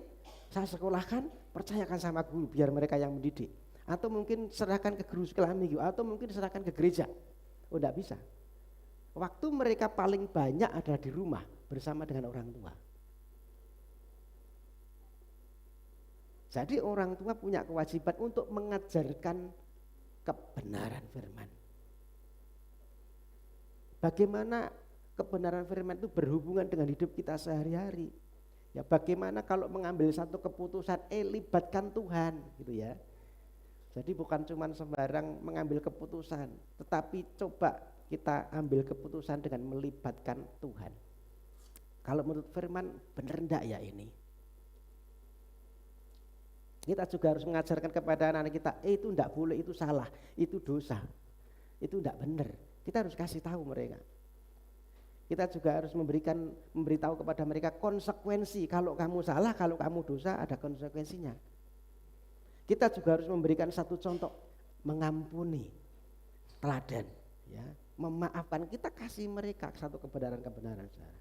saya sekolahkan, percayakan sama guru biar mereka yang mendidik. Atau mungkin serahkan ke guru sekolah minggu, atau mungkin serahkan ke gereja. Oh, enggak bisa. Waktu mereka paling banyak ada di rumah bersama dengan orang tua. Jadi orang tua punya kewajiban untuk mengajarkan kebenaran firman. Bagaimana kebenaran firman itu berhubungan dengan hidup kita sehari-hari. Ya, bagaimana kalau mengambil satu keputusan, libatkan Tuhan, gitu ya. Jadi bukan cuma sembarang mengambil keputusan, tetapi coba kita ambil keputusan dengan melibatkan Tuhan. Kalau menurut firman, benar enggak ya ini? Kita juga harus mengajarkan kepada anak-anak kita, itu enggak boleh, itu salah, itu dosa, itu enggak benar. Kita harus kasih tahu mereka. Kita juga harus memberitahu kepada mereka konsekuensi. Kalau kamu salah, kalau kamu dosa, ada konsekuensinya. Kita juga harus memberikan satu contoh, mengampuni, teladan, ya, memaafkan. Kita kasih mereka satu kebenaran-kebenaran, saudara.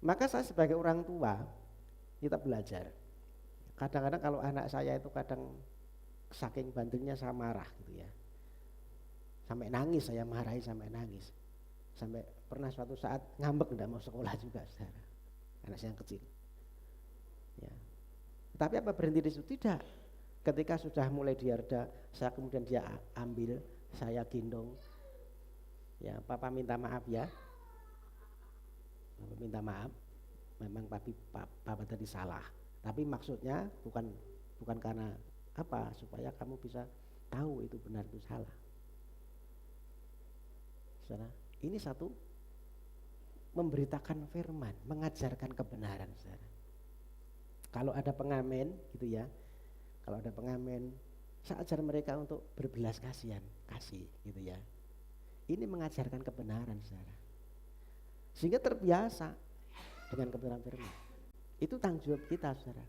Maka saya sebagai orang tua, kita belajar. Kadang-kadang kalau anak saya itu kadang saking bandelnya saya marah, gitu ya. Sampai nangis, saya marahi sampai nangis. Sampai pernah suatu saat ngambek enggak mau sekolah juga, saudara. Anak saya yang kecil. Ya. Tapi apa berhenti di situ? Tidak. Ketika sudah mulai dierda, saya kemudian dia ambil, saya gendong. Ya, papa minta maaf ya. Papa minta maaf. Memang papa tadi salah. Tapi maksudnya bukan karena apa, supaya kamu bisa tahu itu benar itu salah. Saudara, ini satu memberitakan firman, mengajarkan kebenaran, saudara. Kalau ada pengamen gitu ya, kalau ada pengamen, saya ajar mereka untuk berbelas kasihan, kasih gitu ya. Ini mengajarkan kebenaran, saudara. Sehingga terbiasa dengan kebenaran firman. Itu tanggung jawab kita, saudara.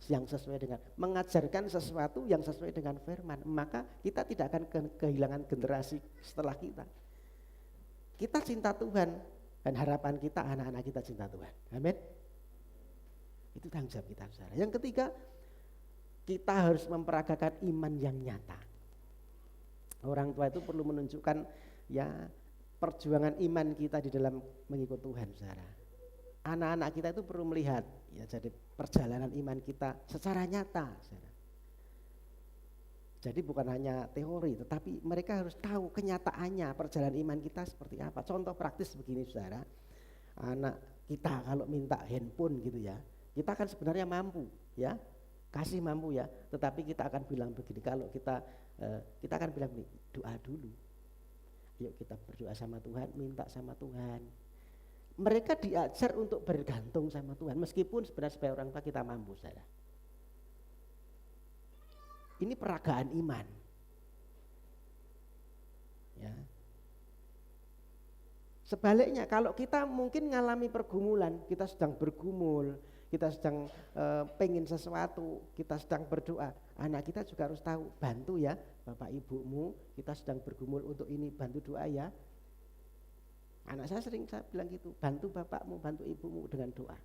Yang sesuai dengan mengajarkan sesuatu yang sesuai dengan firman, maka kita tidak akan kehilangan generasi setelah kita. Kita cinta Tuhan dan harapan kita anak-anak kita cinta Tuhan. Amin. Itu tanggung jawab kita, saudara. Yang ketiga, kita harus memperagakan iman yang nyata. Orang tua itu perlu menunjukkan ya perjuangan iman kita di dalam mengikut Tuhan, saudara. Anak-anak kita itu perlu melihat ya, jadi perjalanan iman kita secara nyata, saudara. Jadi bukan hanya teori, tetapi mereka harus tahu kenyataannya perjalanan iman kita seperti apa. Contoh praktis begini, saudara. Anak kita kalau minta handphone gitu ya, kita kan sebenarnya mampu ya, kasih mampu ya, tetapi kita akan bilang begini, kalau kita akan bilang begini, doa dulu. Yuk kita berdoa sama Tuhan, minta sama Tuhan. Mereka diajar untuk bergantung sama Tuhan, meskipun sebenarnya sebagai orang tua kita mampu, saudara. Ini peragaan iman. Ya. Sebaliknya kalau kita mungkin ngalami pergumulan, kita sedang bergumul, kita sedang pengen sesuatu, kita sedang berdoa, anak kita juga harus tahu, bantu ya Bapak Ibumu, kita sedang bergumul untuk ini, bantu doa ya. Anak saya sering saya bilang gitu, bantu bapakmu, bantu ibumu dengan doa.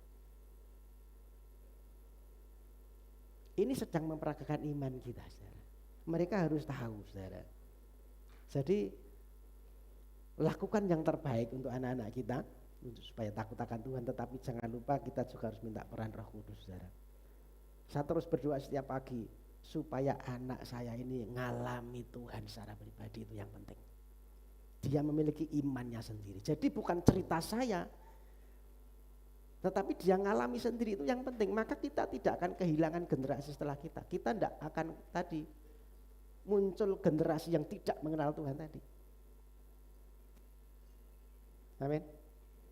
Ini sedang memperagakan iman kita, saudara. Mereka harus tahu, saudara. Jadi lakukan yang terbaik untuk anak-anak kita, untuk supaya takut akan Tuhan. Tetapi jangan lupa kita juga harus minta peran Roh Kudus, saudara. Saya terus berdoa setiap pagi supaya anak saya ini ngalami Tuhan secara pribadi, itu yang penting. Dia memiliki imannya sendiri. Jadi bukan cerita saya, tetapi dia ngalami sendiri, itu yang penting. Maka kita tidak akan kehilangan generasi setelah kita. Kita tidak akan tadi muncul generasi yang tidak mengenal Tuhan tadi. Amin.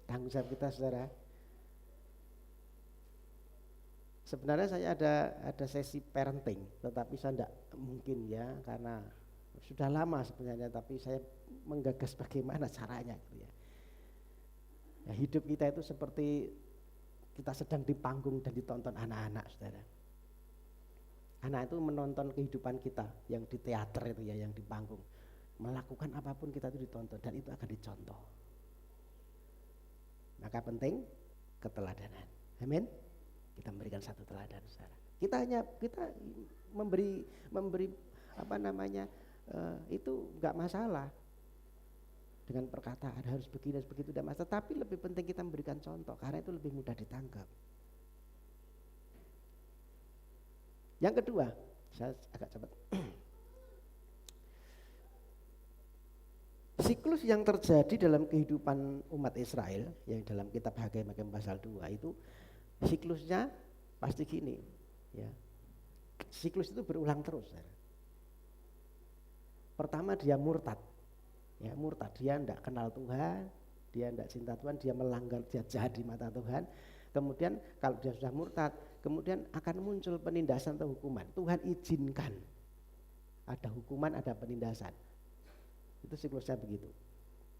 Tanggung jawab kita, saudara. Sebenarnya saya ada sesi parenting, tetapi saya tidak mungkin ya karena sudah lama sebenarnya, tapi saya menggagas bagaimana caranya gitu ya. Ya, hidup kita itu seperti kita sedang di panggung dan ditonton anak-anak, saudara. Anak itu menonton kehidupan kita yang di teater itu ya, yang di panggung. Melakukan apapun kita itu ditonton dan itu akan dicontoh. Maka penting keteladanan. Amin. Kita memberikan satu teladan, saudara. Kita memberi apa namanya itu enggak masalah. Dengan perkataan harus begini, harus begitu tidak masalah. Tapi lebih penting kita memberikan contoh karena itu lebih mudah ditangkap. Yang kedua, saya agak cepat. Siklus yang terjadi dalam kehidupan umat Israel yang dalam kitab Hakim pasal 2 itu siklusnya pasti gini, ya. Siklus itu berulang terus. Ya. Pertama dia murtad. Ya, murtad, dia tidak kenal Tuhan, dia tidak cinta Tuhan, dia melanggar, dia jahat di mata Tuhan. Kemudian kalau dia sudah murtad, kemudian akan muncul penindasan atau hukuman. Tuhan izinkan ada hukuman, ada penindasan. Itu siklusnya begitu.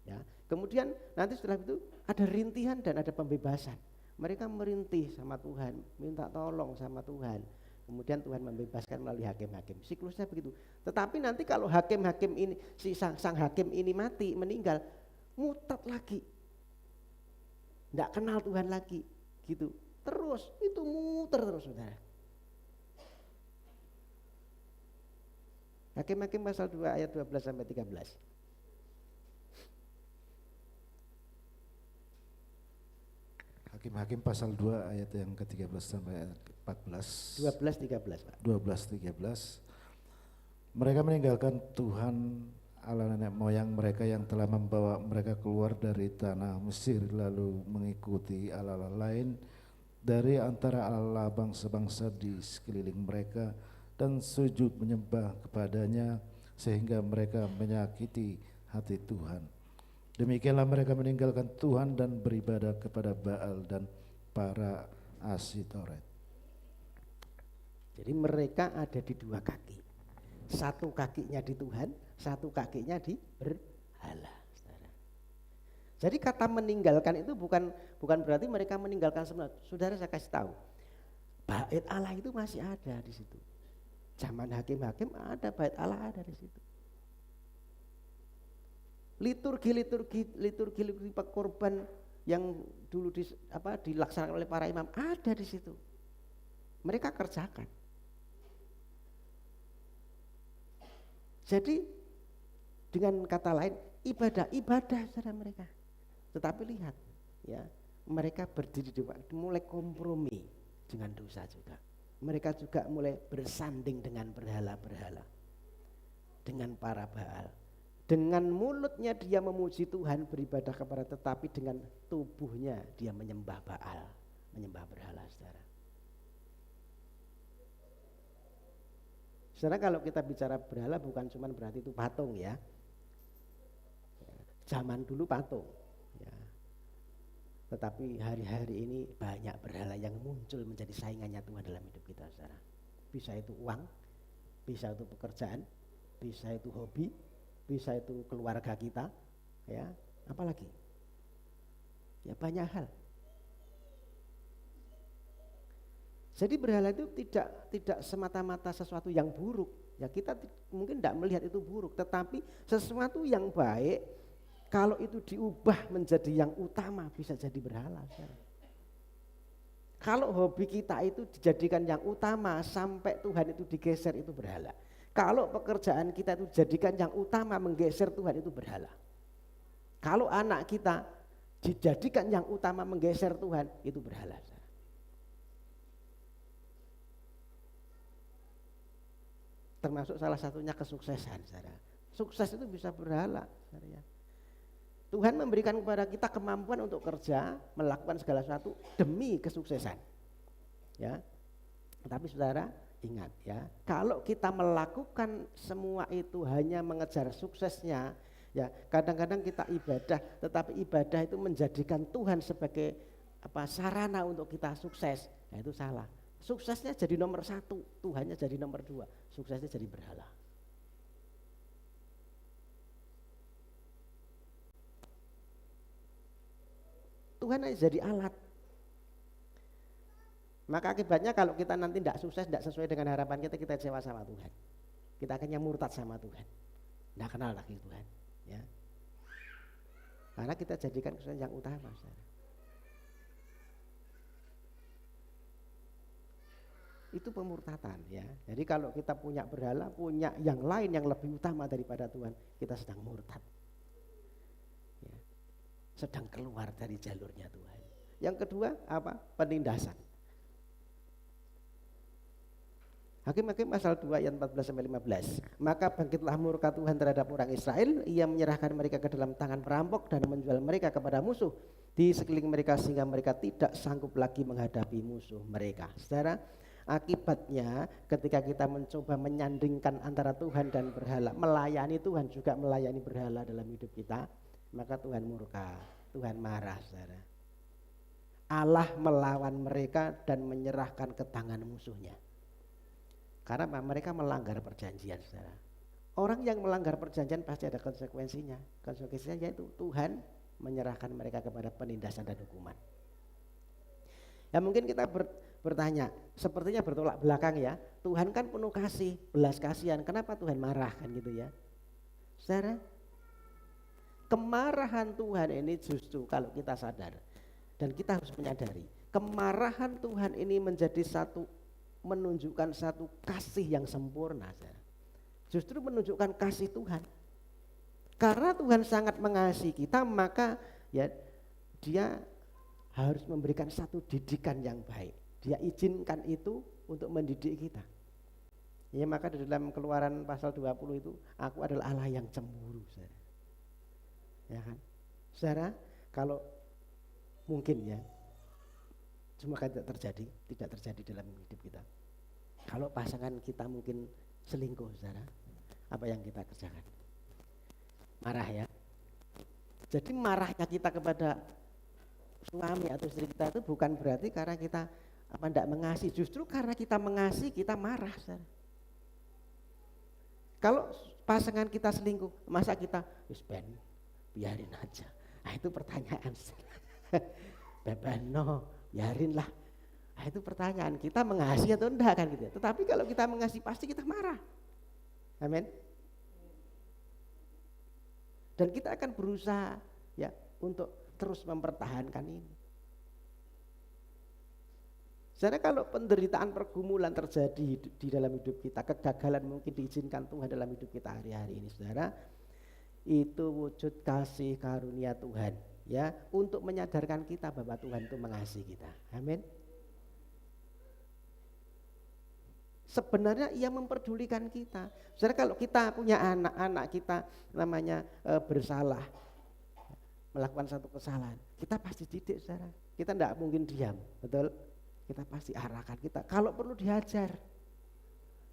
Ya. Kemudian nanti setelah itu ada rintihan dan ada pembebasan. Mereka merintih sama Tuhan, minta tolong sama Tuhan. Kemudian Tuhan membebaskan melalui hakim-hakim. Siklusnya begitu. Tetapi nanti kalau hakim-hakim ini, sang hakim ini mati, meninggal, murtad lagi. Tidak kenal Tuhan lagi. Gitu. Terus, itu muter terus, saudara. Hakim-hakim pasal 2 ayat 12 sampai 13. Hakim-hakim pasal 2 ayat yang ke-13 sampai 14. 12-13 Pak. 12-13. Mereka meninggalkan Tuhan Allah nenek moyang mereka yang telah membawa mereka keluar dari tanah Mesir, lalu mengikuti Allah lain dari antara Allah bangsa-bangsa di sekeliling mereka dan sujud menyembah kepadanya sehingga mereka menyakiti hati Tuhan. Demikianlah mereka meninggalkan Tuhan dan beribadah kepada Baal dan para Asitoret. Jadi mereka ada di dua kaki. Satu kakinya di Tuhan, satu kakinya di berhala. Jadi kata meninggalkan itu bukan berarti mereka meninggalkan semua. Saudara, saya kasih tahu, bait Allah itu masih ada di situ. Zaman hakim-hakim ada bait Allah ada di situ. Liturgi korban yang dulu dilaksanakan oleh para imam ada di situ. Mereka kerjakan. Jadi dengan kata lain ibadah saudara mereka. Tetapi lihat ya, mereka berdiri mulai kompromi dengan dosa juga. Mereka juga mulai bersanding dengan berhala-berhala, dengan para Baal. Dengan mulutnya dia memuji Tuhan, beribadah kepada, tetapi dengan tubuhnya dia menyembah Baal, menyembah berhala, saudara. Saudara, kalau kita bicara berhala bukan cuma berarti itu patung ya. Zaman dulu patung. Ya. Tetapi hari-hari ini banyak berhala yang muncul menjadi saingannya Tuhan dalam hidup kita, saudara. Bisa itu uang, bisa itu pekerjaan, bisa itu hobi, bisa itu keluarga kita, ya, apalagi, ya banyak hal. Jadi berhala itu tidak semata-mata sesuatu yang buruk, ya kita mungkin tidak melihat itu buruk, tetapi sesuatu yang baik kalau itu diubah menjadi yang utama bisa jadi berhala. Kalau hobi kita itu dijadikan yang utama sampai Tuhan itu digeser, itu berhala. Kalau pekerjaan kita itu jadikan yang utama menggeser Tuhan, itu berhala. Kalau anak kita dijadikan yang utama menggeser Tuhan, itu berhala. Termasuk salah satunya kesuksesan, saudara. Sukses itu bisa berhala, saudara. Tuhan memberikan kepada kita kemampuan untuk kerja, melakukan segala sesuatu demi kesuksesan. Ya. Tapi saudara, ingat ya, kalau kita melakukan semua itu hanya mengejar suksesnya, ya kadang-kadang kita ibadah, tetapi ibadah itu menjadikan Tuhan sebagai sarana untuk kita sukses, nah itu salah. Suksesnya jadi nomor 1, Tuhannya jadi nomor 2, suksesnya jadi berhala. Tuhan hanya jadi alat. Maka akibatnya kalau kita nanti tidak sukses, tidak sesuai dengan harapan kita, kita kecewa sama Tuhan. Kita akhirnya murtad sama Tuhan. Tidak kenal lagi Tuhan. Ya. Karena kita jadikan kesuksesan yang utama. Saudara. Itu pemurtatan ya. Jadi kalau kita punya berhala, punya yang lain yang lebih utama daripada Tuhan, kita sedang murtad. Ya. Sedang keluar dari jalurnya Tuhan. Yang kedua apa? Penindasan. Hakim-Hakim pasal 2 ayat 14-15. Maka bangkitlah murka Tuhan terhadap orang Israel, ia menyerahkan mereka ke dalam tangan perampok dan menjual mereka kepada musuh di sekeliling mereka sehingga mereka tidak sanggup lagi menghadapi musuh mereka. Saudara, akibatnya ketika kita mencoba menyandingkan antara Tuhan dan berhala, melayani Tuhan juga melayani berhala dalam hidup kita, maka Tuhan murka, Tuhan marah. Saudara, Allah melawan mereka dan menyerahkan ke tangan musuhnya. Karena mereka melanggar perjanjian, saudara. Orang yang melanggar perjanjian pasti ada konsekuensinya. Konsekuensinya yaitu Tuhan menyerahkan mereka kepada penindasan dan hukuman. Ya mungkin kita bertanya, sepertinya bertolak belakang ya. Tuhan kan penuh kasih, belas kasihan. Kenapa Tuhan marah kan gitu ya? Saudara, kemarahan Tuhan ini justru kalau kita sadar dan kita harus menyadari, kemarahan Tuhan ini menunjukkan satu kasih yang sempurna. Justru menunjukkan kasih Tuhan. Karena Tuhan sangat mengasihi kita, maka ya Dia harus memberikan satu didikan yang baik. Dia izinkan itu untuk mendidik kita. Ya maka di dalam Keluaran pasal 20 itu, aku adalah Allah yang cemburu, saudara. Ya kan? Saudara, kalau mungkin ya, cuma tidak terjadi dalam hidup kita. Kalau pasangan kita mungkin selingkuh, saudara, apa yang kita kerjakan? Marah ya. Jadi marahnya kita kepada suami atau istri kita itu bukan berarti karena kita tidak mengasihi, justru karena kita mengasihi kita marah, saudara. Kalau pasangan kita selingkuh, masa kita biarin aja? Nah itu pertanyaan. Bebano, biarinlah. Nah, itu pertanyaan, kita mengasihi atau enggak kan gitu ya. Tetapi kalau kita mengasihi pasti kita marah. Amin. Dan kita akan berusaha ya untuk terus mempertahankan ini. Saudara, kalau penderitaan pergumulan terjadi di dalam hidup kita, kegagalan mungkin diizinkan Tuhan dalam hidup kita hari-hari ini, saudara, itu wujud kasih karunia Tuhan ya, untuk menyadarkan kita bahwa Tuhan itu mengasihi kita. Amin. Sebenarnya Ia memperdulikan kita. Saudara, kalau kita punya anak kita namanya bersalah, melakukan satu kesalahan, kita pasti didik, saudara. Kita tidak mungkin diam, betul? Kita pasti arahkan, kita kalau perlu dihajar.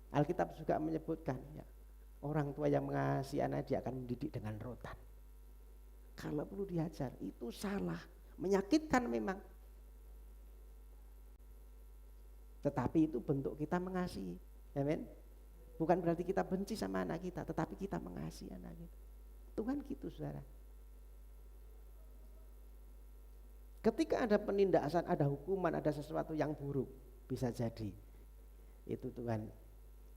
Alkitab juga menyebutkan ya, orang tua yang mengasihi anak dia akan mendidik dengan rotan. Kalau perlu dihajar, itu salah, menyakitkan memang. Tetapi itu bentuk kita mengasihi. Amin. Bukan berarti kita benci sama anak kita, tetapi kita mengasihi anak kita. Tuhan gitu, saudara. Ketika ada penindasan, ada hukuman, ada sesuatu yang buruk, bisa jadi itu Tuhan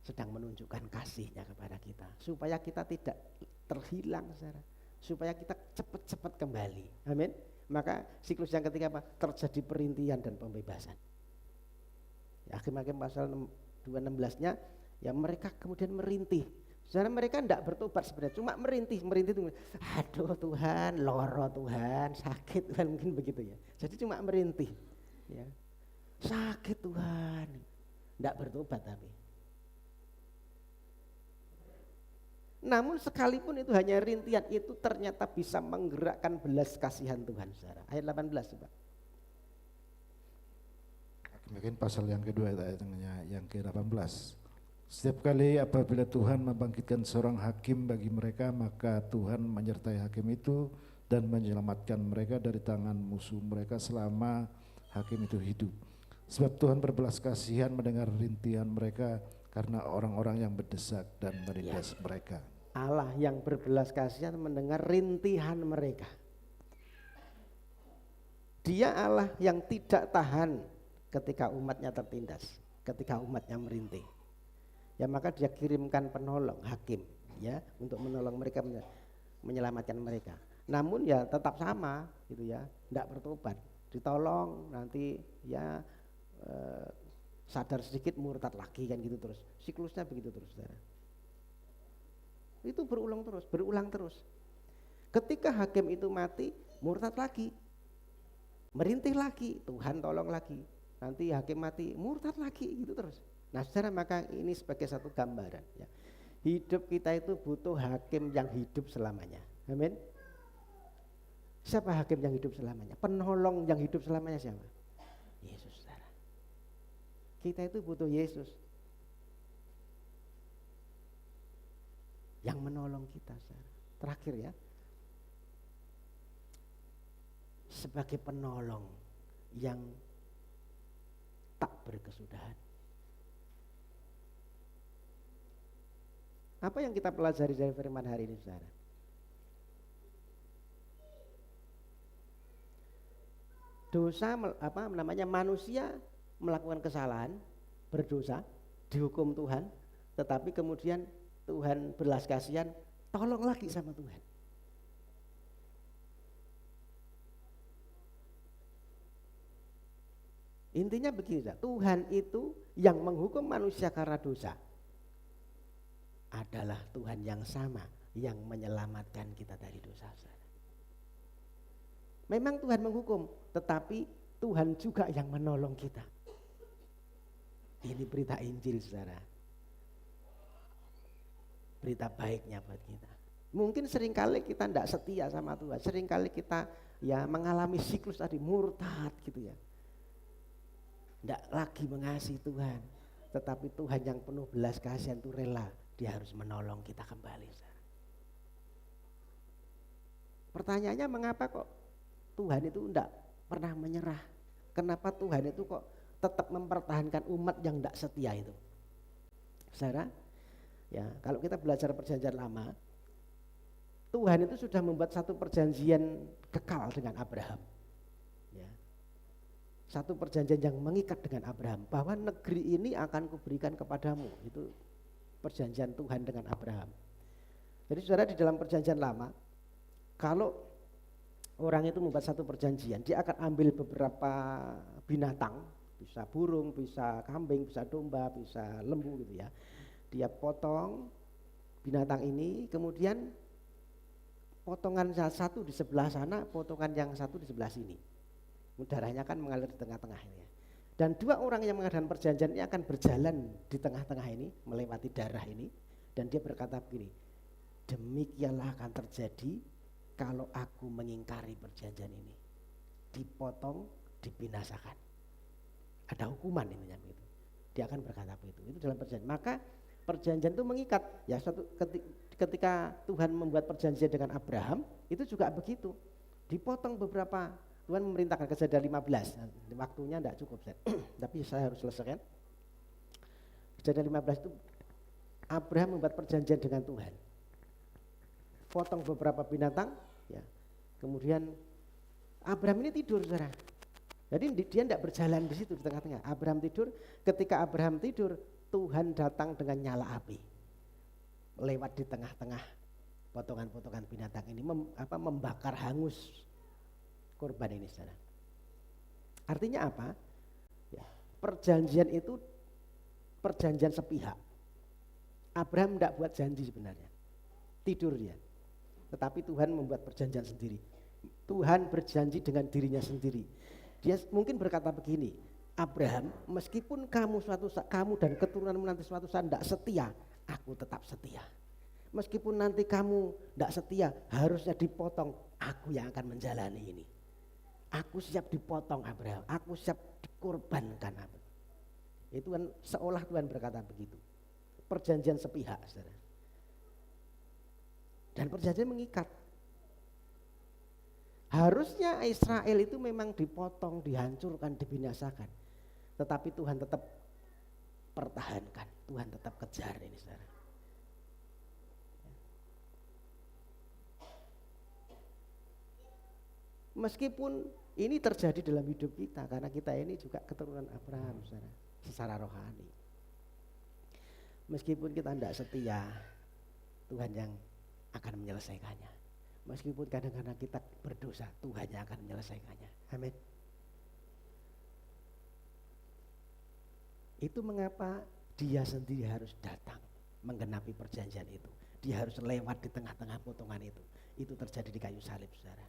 sedang menunjukkan kasih-Nya kepada kita, supaya kita tidak terhilang, saudara, supaya kita cepat-cepat kembali. Amin. Maka siklus yang ketiga apa? Terjadi perintihan dan pembebasan. Hakim-Hakim pasal 2:16-nya ya, mereka kemudian merintih. Saudara, mereka tidak bertobat sebenarnya, cuma merintih itu. Aduh Tuhan, loro Tuhan, sakit Tuhan, mungkin begitu ya. Jadi cuma merintih ya. Sakit Tuhan, tidak bertobat tapi. Namun sekalipun itu hanya rintihan, itu ternyata bisa menggerakkan belas kasihan Tuhan, saudara. Ayat 18 coba. Mungkin pasal yang kedua ayatnya yang ke-18. Setiap kali apabila Tuhan membangkitkan seorang hakim bagi mereka, maka Tuhan menyertai hakim itu dan menyelamatkan mereka dari tangan musuh mereka selama hakim itu hidup. Sebab Tuhan berbelas kasihan mendengar rintihan mereka karena orang-orang yang berdesak dan menindas mereka. Allah yang berbelas kasihan mendengar rintihan mereka. Dia Allah yang tidak tahan ketika umatnya tertindas, ketika umatnya merintih. Ya maka dia kirimkan penolong, hakim, ya, untuk menolong mereka, menyelamatkan mereka. Namun ya tetap sama gitu ya, tidak bertobat. Ditolong nanti ya sadar sedikit murtad lagi kan gitu terus. Siklusnya begitu terus, saudara. Itu berulang terus. Ketika hakim itu mati, murtad lagi. Merintih lagi, Tuhan tolong lagi. Nanti hakim mati, murtad lagi gitu terus. Nah, saudara, maka ini sebagai satu gambaran ya. Hidup kita itu butuh hakim yang hidup selamanya. Amin. Siapa hakim yang hidup selamanya? Penolong yang hidup selamanya siapa? Yesus, saudara. Kita itu butuh Yesus yang menolong kita, saudara. Terakhir ya, sebagai penolong yang tak berkesudahan. Apa yang kita pelajari dari firman hari ini, saudara? Dosa, manusia melakukan kesalahan, berdosa, dihukum Tuhan, tetapi kemudian Tuhan belas kasihan, tolong lagi sama Tuhan. Intinya begini, Tuhan itu yang menghukum manusia karena dosa adalah Tuhan yang sama yang menyelamatkan kita dari dosa. Memang Tuhan menghukum, tetapi Tuhan juga yang menolong kita. Ini berita Injil, saudara. Berita baiknya buat kita. Mungkin seringkali kita tidak setia sama Tuhan, seringkali kita ya mengalami siklus tadi murtad gitu ya. Tidak lagi mengasihi Tuhan, tetapi Tuhan yang penuh belas kasihan itu rela, dia harus menolong kita kembali. Pertanyaannya, mengapa kok Tuhan itu tidak pernah menyerah? Kenapa Tuhan itu kok tetap mempertahankan umat yang tidak setia itu? Saudara, ya kalau kita belajar perjanjian lama, Tuhan itu sudah membuat satu perjanjian kekal dengan Abraham. Satu perjanjian yang mengikat dengan Abraham, bahwa negeri ini akan kuberikan kepadamu. Itu perjanjian Tuhan dengan Abraham. Jadi saudara, di dalam perjanjian lama, kalau orang itu membuat satu perjanjian, dia akan ambil beberapa binatang, bisa burung, bisa kambing, bisa domba, bisa lembu gitu ya. Dia potong binatang ini, kemudian potongan satu di sebelah sana, potongan yang satu di sebelah sini. Darahnya kan mengalir di tengah-tengah ini. Dan dua orang yang mengadakan perjanjian ini akan berjalan di tengah-tengah ini, melewati darah ini, dan dia berkata begini, demikianlah akan terjadi kalau aku mengingkari perjanjian ini. Dipotong, dibinasakan. Ada hukuman intinya begitu. Dia akan berkata begitu. Itu dalam perjanjian. Maka perjanjian itu mengikat. Ya, ketika Tuhan membuat perjanjian dengan Abraham, itu juga begitu. Dipotong beberapa. Tuhan memerintahkan Kejadian 15, waktunya tidak cukup, tapi saya harus selesaikan. Kejadian 15 itu Abraham membuat perjanjian dengan Tuhan, potong beberapa binatang, ya. Kemudian Abraham ini tidur, saudara. Jadi dia tidak berjalan di situ di tengah-tengah. Abraham tidur. Ketika Abraham tidur, Tuhan datang dengan nyala api, lewat di tengah-tengah potongan-potongan binatang ini, membakar hangus korban ini, saudara. Artinya apa? Ya, perjanjian itu perjanjian sepihak. Abraham tidak buat janji sebenarnya, tidur dia. Tetapi Tuhan membuat perjanjian sendiri. Tuhan berjanji dengan dirinya sendiri. Dia mungkin berkata begini, Abraham, meskipun kamu dan keturunanmu nanti suatu saat tidak setia, aku tetap setia. Meskipun nanti kamu tidak setia, harusnya dipotong, aku yang akan menjalani ini. Aku siap dipotong, Abraham, aku siap dikorbankan. Itu kan seolah Tuhan berkata begitu. Perjanjian sepihak, saudara. Dan perjanjian mengikat. Harusnya Israel itu memang dipotong, dihancurkan, dibinasakan. Tetapi Tuhan tetap pertahankan, Tuhan tetap kejar ini saudara. Meskipun ini terjadi dalam hidup kita, karena kita ini juga keturunan Abraham saudara, secara rohani. Meskipun kita tidak setia, Tuhan yang akan menyelesaikannya. Meskipun kadang-kadang kita berdosa, Tuhan yang akan menyelesaikannya. Amin. Itu mengapa dia sendiri harus datang menggenapi perjanjian itu. Dia harus lewat di tengah-tengah potongan itu. Itu terjadi di kayu salib saudara.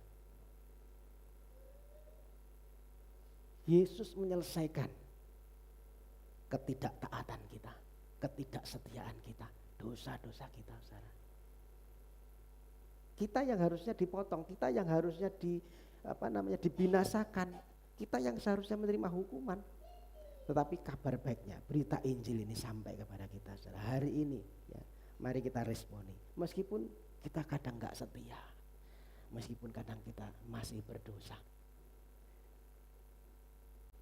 Yesus menyelesaikan ketidaktaatan kita, ketidaksetiaan kita, dosa-dosa kita saudara. Kita yang harusnya dipotong, kita yang harusnya dibinasakan, kita yang seharusnya menerima hukuman. Tetapi kabar baiknya, berita Injil ini sampai kepada kita saudara. Hari ini ya, mari kita responi. Meskipun kita kadang gak setia, meskipun kadang kita masih berdosa,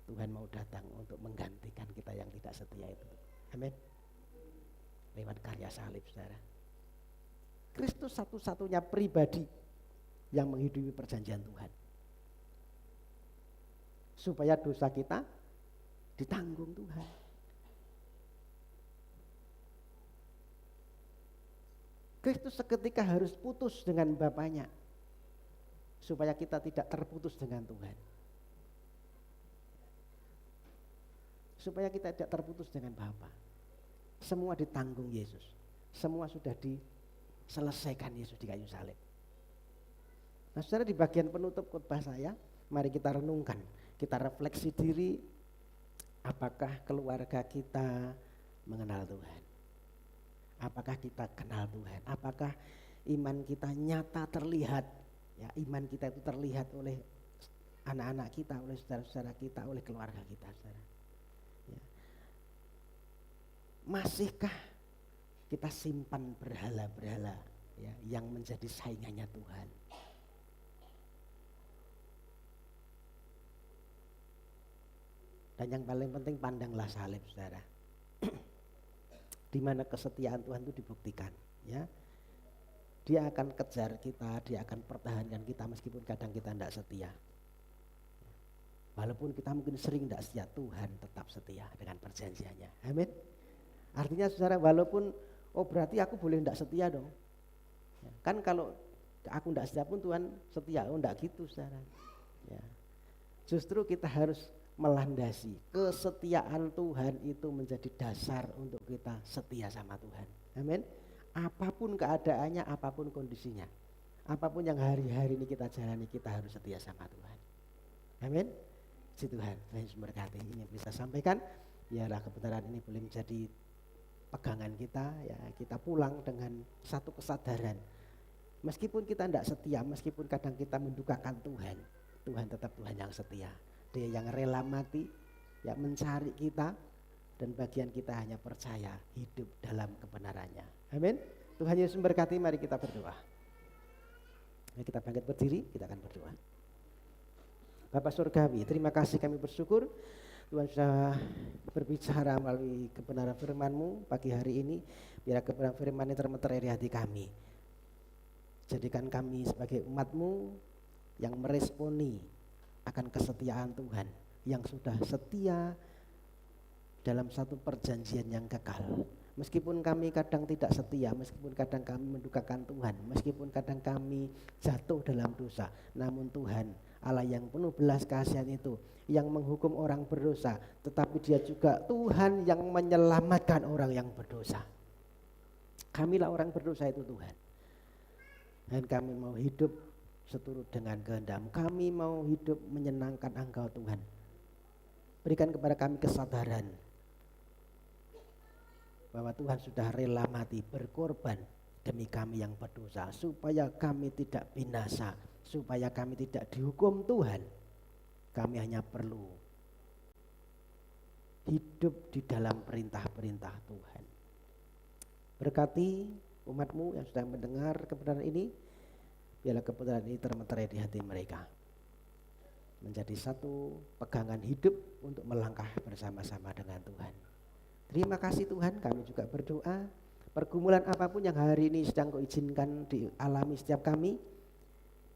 Tuhan mau datang untuk menggantikan kita yang tidak setia itu. Amin. Lewat karya salib saudara. Kristus satu-satunya pribadi yang menghidupi perjanjian Tuhan. Supaya dosa kita ditanggung Tuhan. Kristus seketika harus putus dengan Bapaknya supaya kita tidak terputus dengan Tuhan. Supaya kita tidak terputus dengan Bapa. Semua ditanggung Yesus. Semua sudah diselesaikan Yesus di kayu salib. Nah saudara, di bagian penutup khotbah saya, mari kita renungkan, kita refleksi diri. Apakah keluarga kita mengenal Tuhan? Apakah kita kenal Tuhan? Apakah iman kita nyata terlihat? Ya, iman kita itu terlihat oleh anak-anak kita, oleh saudara-saudara kita, oleh keluarga kita, saudara. Ya. Masihkah kita simpan berhala-berhala ya, yang menjadi saingannya Tuhan? Dan yang paling penting, pandanglah salib saudara. Di mana kesetiaan Tuhan itu dibuktikan ya. Dia akan kejar kita, dia akan pertahankan kita meskipun kadang kita tidak setia. Walaupun kita mungkin sering tidak setia, Tuhan tetap setia dengan perjanjiannya. Amin. Artinya saudara, walaupun berarti aku boleh tidak setia dong ya, kan kalau aku tidak setia pun Tuhan setia. Tidak gitu saudara ya. Justru kita harus melandasi kesetiaan Tuhan itu menjadi dasar untuk kita setia sama Tuhan. Amin. Apapun keadaannya, apapun kondisinya, apapun yang hari-hari ini kita jalani, kita harus setia sama Tuhan. Amin. Si Tuhan Yesus memberkati. Ini yang bisa sampaikan. Biarlah kebenaran ini boleh menjadi pegangan kita ya. Kita pulang dengan satu kesadaran. Meskipun kita tidak setia, meskipun kadang kita mendukakan Tuhan, Tuhan tetap Tuhan yang setia. Dia yang rela mati, yang mencari kita, dan bagian kita hanya percaya hidup dalam kebenarannya. Amin. Tuhan Yesus memberkati. Mari kita berdoa. Mari kita bangkit berdiri, kita akan berdoa. Bapa Surgawi, terima kasih, kami bersyukur Tuhan sudah berbicara melalui kebenaran firman-Mu pagi hari ini. Biar kebenaran firman ini termeterai di hati kami. Jadikan kami sebagai umat-Mu yang meresponi akan kesetiaan Tuhan, yang sudah setia dalam satu perjanjian yang kekal. Meskipun kami kadang tidak setia, meskipun kadang kami mendukakan Tuhan, meskipun kadang kami jatuh dalam dosa, namun Tuhan Allah yang penuh belas kasihan itu, yang menghukum orang berdosa, tetapi Dia juga Tuhan yang menyelamatkan orang yang berdosa. Kamilah orang berdosa itu Tuhan, dan kami mau hidup seturut dengan kehendak-Mu. Kami mau hidup menyenangkan Engkau Tuhan. Berikan kepada kami kesadaran bahwa Tuhan sudah rela mati berkorban demi kami yang berdosa, supaya kami tidak binasa, supaya kami tidak dihukum Tuhan. Kami hanya perlu hidup di dalam perintah-perintah Tuhan. Berkati umat-Mu yang sedang mendengar kebenaran ini. Biarlah kebenaran ini termeterai di hati mereka. menjadi satu pegangan hidup untuk melangkah bersama-sama dengan Tuhan. Terima kasih Tuhan, kami juga berdoa pergumulan apapun yang hari ini sedang Kau izinkan dialami setiap kami,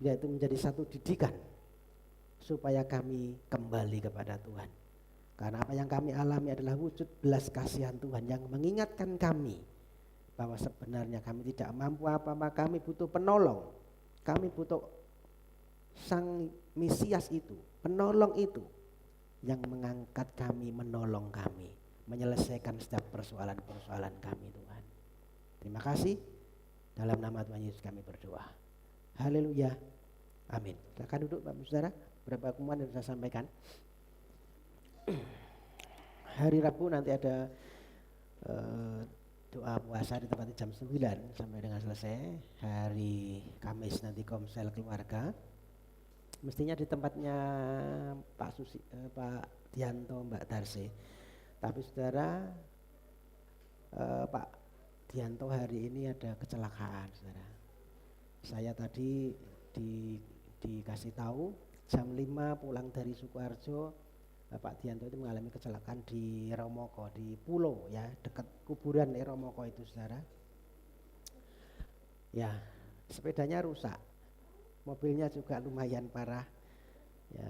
yaitu menjadi satu didikan supaya kami kembali kepada Tuhan. Karena apa yang kami alami adalah wujud belas kasihan Tuhan yang mengingatkan kami bahwa sebenarnya kami tidak mampu apa-apa, kami butuh penolong, kami butuh Sang Mesias itu, penolong itu yang mengangkat kami, menolong kami, menyelesaikan setiap persoalan-persoalan kami Tuhan. Terima kasih, dalam nama Tuhan Yesus kami berdoa. Haleluya, amin. Silakan duduk Bapak Saudara, berapa pengumuman yang saya sampaikan. Hari Rabu nanti ada doa puasa di tempat jam 9 sampai dengan selesai. Hari Kamis nanti komsel keluarga. Mestinya di tempatnya Pak Dianto, Mbak Darse. Tapi saudara, Pak Dianto hari ini ada kecelakaan, saudara. Saya tadi dikasih tahu jam 5 pulang dari Sukoharjo, Pak Dianto itu mengalami kecelakaan di Romoko, di Pulau ya, dekat kuburan Romoko itu, saudara. Ya, sepedanya rusak. Mobilnya juga lumayan parah. Ya,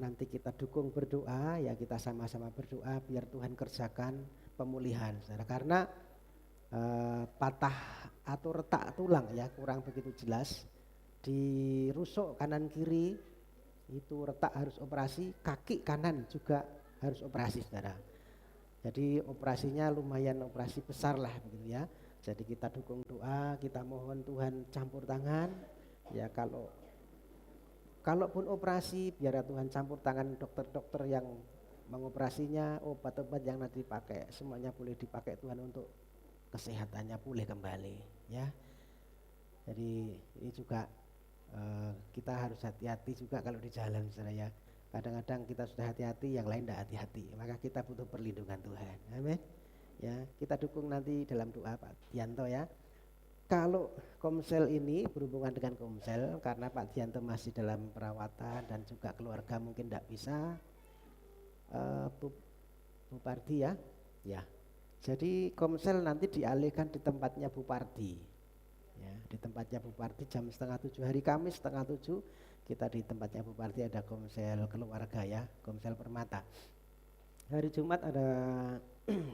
nanti kita dukung berdoa, ya kita sama-sama berdoa biar Tuhan kerjakan pemulihan, saudara. Karena patah atau retak tulang ya, kurang begitu jelas. Dirusuk kanan kiri itu retak, harus operasi. Kaki kanan juga harus operasi, saudara. Jadi operasinya lumayan operasi besar lah begitu ya. Jadi kita dukung doa, kita mohon Tuhan campur tangan. Ya kalaupun operasi biar Tuhan campur tangan dokter-dokter yang mengoperasinya, obat-obat yang nanti dipakai semuanya boleh dipakai Tuhan untuk kesehatannya pulih kembali ya. Jadi ini juga kita harus hati-hati juga kalau di jalan, saudara ya. Kadang-kadang kita sudah hati-hati, yang lain tidak hati-hati, maka kita butuh perlindungan Tuhan. Amin. Ya, kita dukung nanti dalam doa Pak Dianto ya. Kalau komsel ini berhubungan dengan komsel, karena Pak Dianto masih dalam perawatan dan juga keluarga mungkin tidak bisa, Bu Pardi ya. Ya, jadi komsel nanti dialihkan di tempatnya Bu Pardi. Ya, di tempatnya Bu Pardi jam 6:30 hari Kamis 6:30 kita di tempatnya Bu Pardi ada komsel keluarga ya, komsel Permata. Hari Jumat ada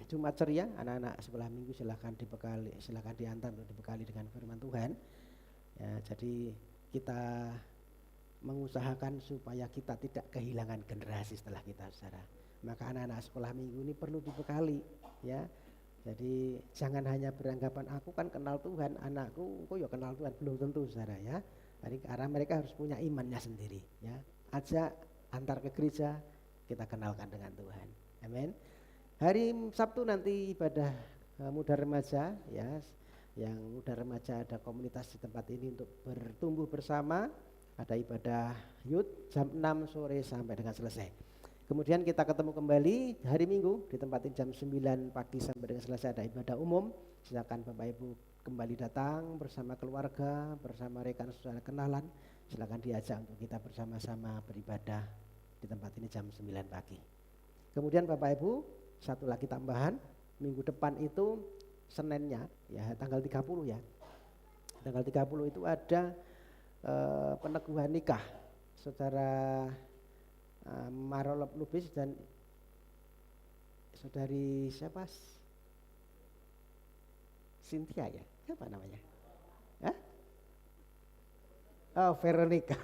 Jumat ceria, anak-anak sekolah minggu silahkan dibekali, silahkan diantar untuk dibekali dengan firman Tuhan. Ya, jadi kita mengusahakan supaya kita tidak kehilangan generasi setelah kita, saudara. Maka anak-anak sekolah minggu ini perlu dibekali, ya. Jadi jangan hanya beranggapan aku kan kenal Tuhan, anakku kok ya kenal Tuhan, belum tentu, saudara ya. Jadi karena mereka harus punya imannya sendiri, ya. Ajak antar ke gereja, kita kenalkan dengan Tuhan. Amin. Hari Sabtu nanti ibadah muda remaja ya. Yang muda remaja ada komunitas di tempat ini untuk bertumbuh bersama. Ada ibadah youth jam 6 sore sampai dengan selesai. Kemudian kita ketemu kembali hari Minggu di tempat ini jam 9 pagi sampai dengan selesai ada ibadah umum. Silakan Bapak Ibu kembali datang bersama keluarga, bersama rekan saudara kenalan. Silakan diajak untuk kita bersama-sama beribadah di tempat ini jam 9 pagi. Kemudian Bapak Ibu, satu lagi tambahan, minggu depan itu Seninnya ya tanggal 30 ya. Tanggal 30 itu ada peneguhan nikah Saudara Marolop Lubis dan Saudari siapa? Cynthia ya? Siapa namanya? Hah? Oh, Veronica.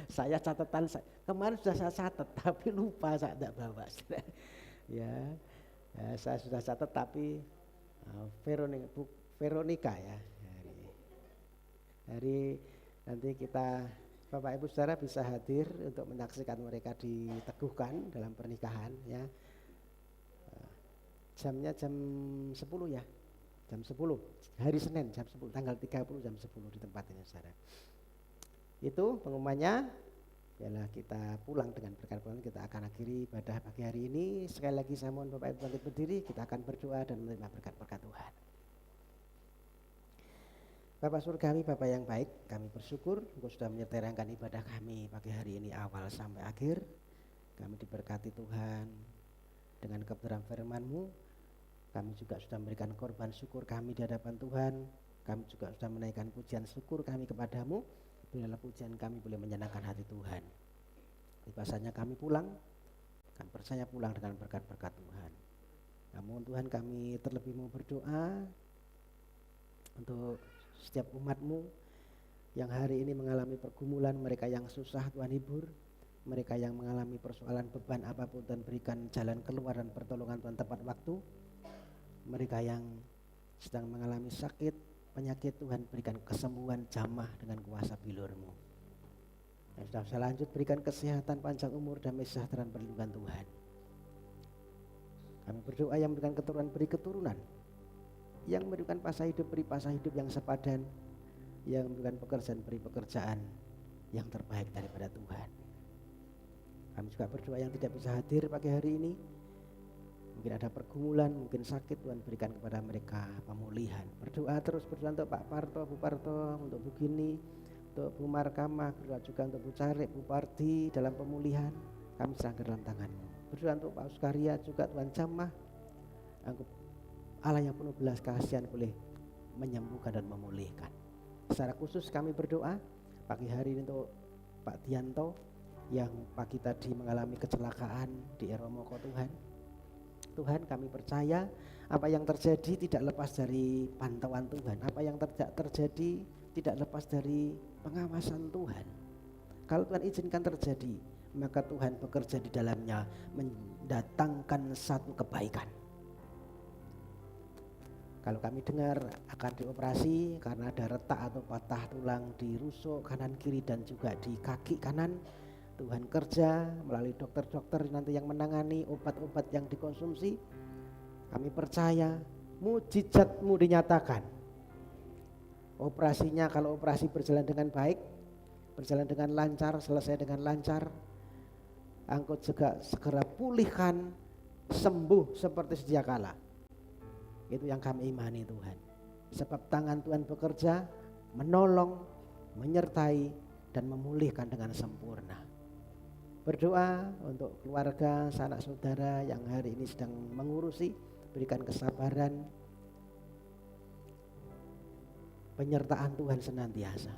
Saya catatan kemarin sudah saya catat tapi lupa, saya tidak bawa. Ya, saya sudah catat tapi Veronica ya. Hari nanti kita Bapak Ibu Saudara bisa hadir untuk menyaksikan mereka diteguhkan dalam pernikahan ya. Jamnya jam 10 ya. Jam 10 hari Senin jam 10 tanggal 30 jam 10 di tempat ini, saudara. Itu pengumumannya. Yalah kita pulang dengan berkat Tuhan, kita akan akhiri ibadah pagi hari ini. Sekali lagi saya mohon Bapak Ibu bangkit berdiri, kita akan berdoa dan menerima berkat-berkat Tuhan. Bapak Surgawi, Bapak yang baik, kami bersyukur Engkau sudah menyertai rangkaian ibadah kami pagi hari ini awal sampai akhir. Kami diberkati Tuhan dengan kebenaran firman-Mu. Kami juga sudah memberikan korban syukur kami di hadapan Tuhan. Kami juga sudah menaikkan pujian syukur kami kepadamu. Biarlah pujian kami boleh menyenangkan hati Tuhan. Tiba-saatnya kami pulang, kami percaya pulang dengan berkat-berkat Tuhan. Namun Tuhan, kami terlebih mau berdoa untuk setiap umat-Mu yang hari ini mengalami pergumulan, mereka yang susah Tuhan hibur, mereka yang mengalami persoalan beban apapun Tuhan berikan jalan keluar dan pertolongan Tuhan tepat waktu, mereka yang sedang mengalami sakit, penyakit Tuhan berikan kesembuhan jamah dengan kuasa bilur-Mu. Yang sudah bisa lanjut berikan kesehatan, panjang umur, damai sejahtera dan perlindungan Tuhan. Kami berdoa yang memberikan keturunan beri keturunan, yang memberikan pasah hidup beri pasah hidup yang sepadan, yang memberikan pekerjaan beri pekerjaan yang terbaik daripada Tuhan. Kami juga berdoa yang tidak bisa hadir pagi hari ini, mungkin ada pergumulan, mungkin sakit, Tuhan berikan kepada mereka pemulihan. Berdoa terus, berdoa untuk Pak Parto, Bu Parto, untuk Bu Gini, untuk Bu Markamah, berdoa juga untuk Bu Carik, Bu Pardi dalam pemulihan. Kami serahkan dalam tangan-Mu. Berdoa untuk Pak Uskaria juga, Tuhan jamah, Allah yang penuh belas kasihan boleh menyembuhkan dan memulihkan. Secara khusus kami berdoa pagi hari ini untuk Pak Dianto yang pagi tadi mengalami kecelakaan di Eromoko. Tuhan, kami percaya apa yang terjadi tidak lepas dari pantauan Tuhan. Apa yang terjadi tidak lepas dari pengawasan Tuhan. Kalau Tuhan izinkan terjadi, maka Tuhan bekerja di dalamnya mendatangkan satu kebaikan. Kalau kami dengar akan dioperasi karena ada retak atau patah tulang di rusuk kanan kiri dan juga di kaki kanan, Tuhan kerja melalui dokter-dokter nanti yang menangani, obat-obat yang dikonsumsi. Kami percaya mujizat-Mu dinyatakan. Operasinya kalau operasi berjalan dengan baik, berjalan dengan lancar, selesai dengan lancar, Engkau juga segera pulihkan, sembuh seperti sedia kala. Itu yang kami imani Tuhan. Sebab tangan Tuhan bekerja, menolong, menyertai, dan memulihkan dengan sempurna. Berdoa untuk keluarga, sanak saudara yang hari ini sedang mengurusi, berikan kesabaran, penyertaan Tuhan senantiasa.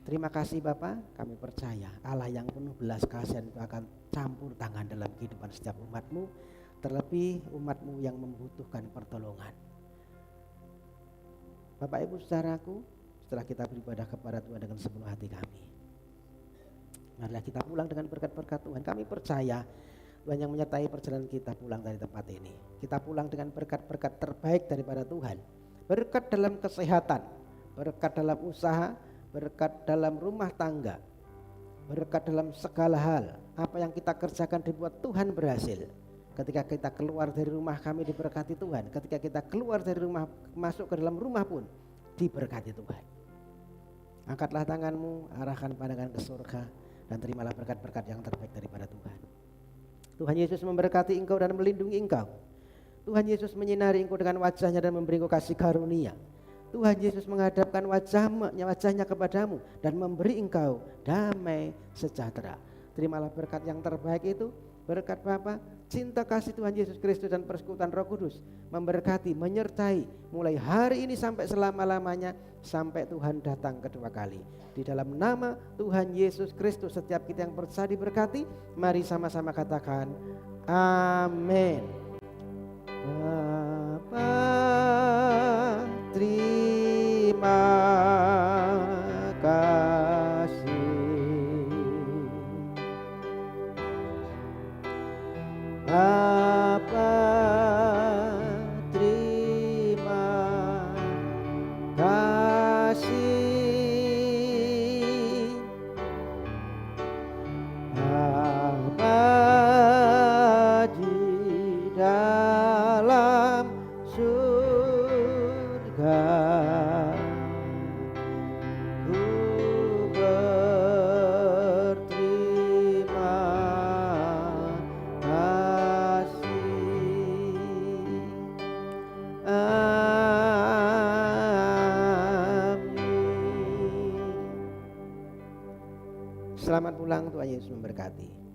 Terima kasih Bapak, kami percaya Allah yang penuh belas kasihan itu akan campur tangan dalam kehidupan setiap umat-Mu, terlebih umat-Mu yang membutuhkan pertolongan. Bapak Ibu saudaraku, setelah kita beribadah kepada Tuhan dengan sepenuh hati kami, marilah kita pulang dengan berkat-berkat Tuhan. Kami percaya Tuhan yang menyertai perjalanan kita pulang dari tempat ini. Kita pulang dengan berkat-berkat terbaik daripada Tuhan. Berkat dalam kesehatan, berkat dalam usaha, berkat dalam rumah tangga, berkat dalam segala hal. Apa yang kita kerjakan dibuat Tuhan berhasil. Ketika kita keluar dari rumah kami diberkati Tuhan. Ketika kita keluar dari rumah masuk ke dalam rumah pun diberkati Tuhan. Angkatlah tanganmu, arahkan pandangan ke surga, dan terimalah berkat-berkat yang terbaik daripada Tuhan. Tuhan Yesus memberkati engkau dan melindungi engkau. Tuhan Yesus menyinari engkau dengan wajahnya dan memberi engkau kasih karunia. Tuhan Yesus menghadapkan wajahnya kepadamu dan memberi engkau damai sejahtera. Terimalah berkat yang terbaik itu, berkat Bapa, cinta kasih Tuhan Yesus Kristus dan persekutuan Roh Kudus memberkati, menyertai mulai hari ini sampai selama-lamanya, sampai Tuhan datang kedua kali. Di dalam nama Tuhan Yesus Kristus setiap kita yang percaya diberkati. Mari sama-sama katakan amin. Bapa, terima kasih. Bapa, terima kasih. Bapa di dalam surga, Selamat pulang, Tuhan Yesus memberkati.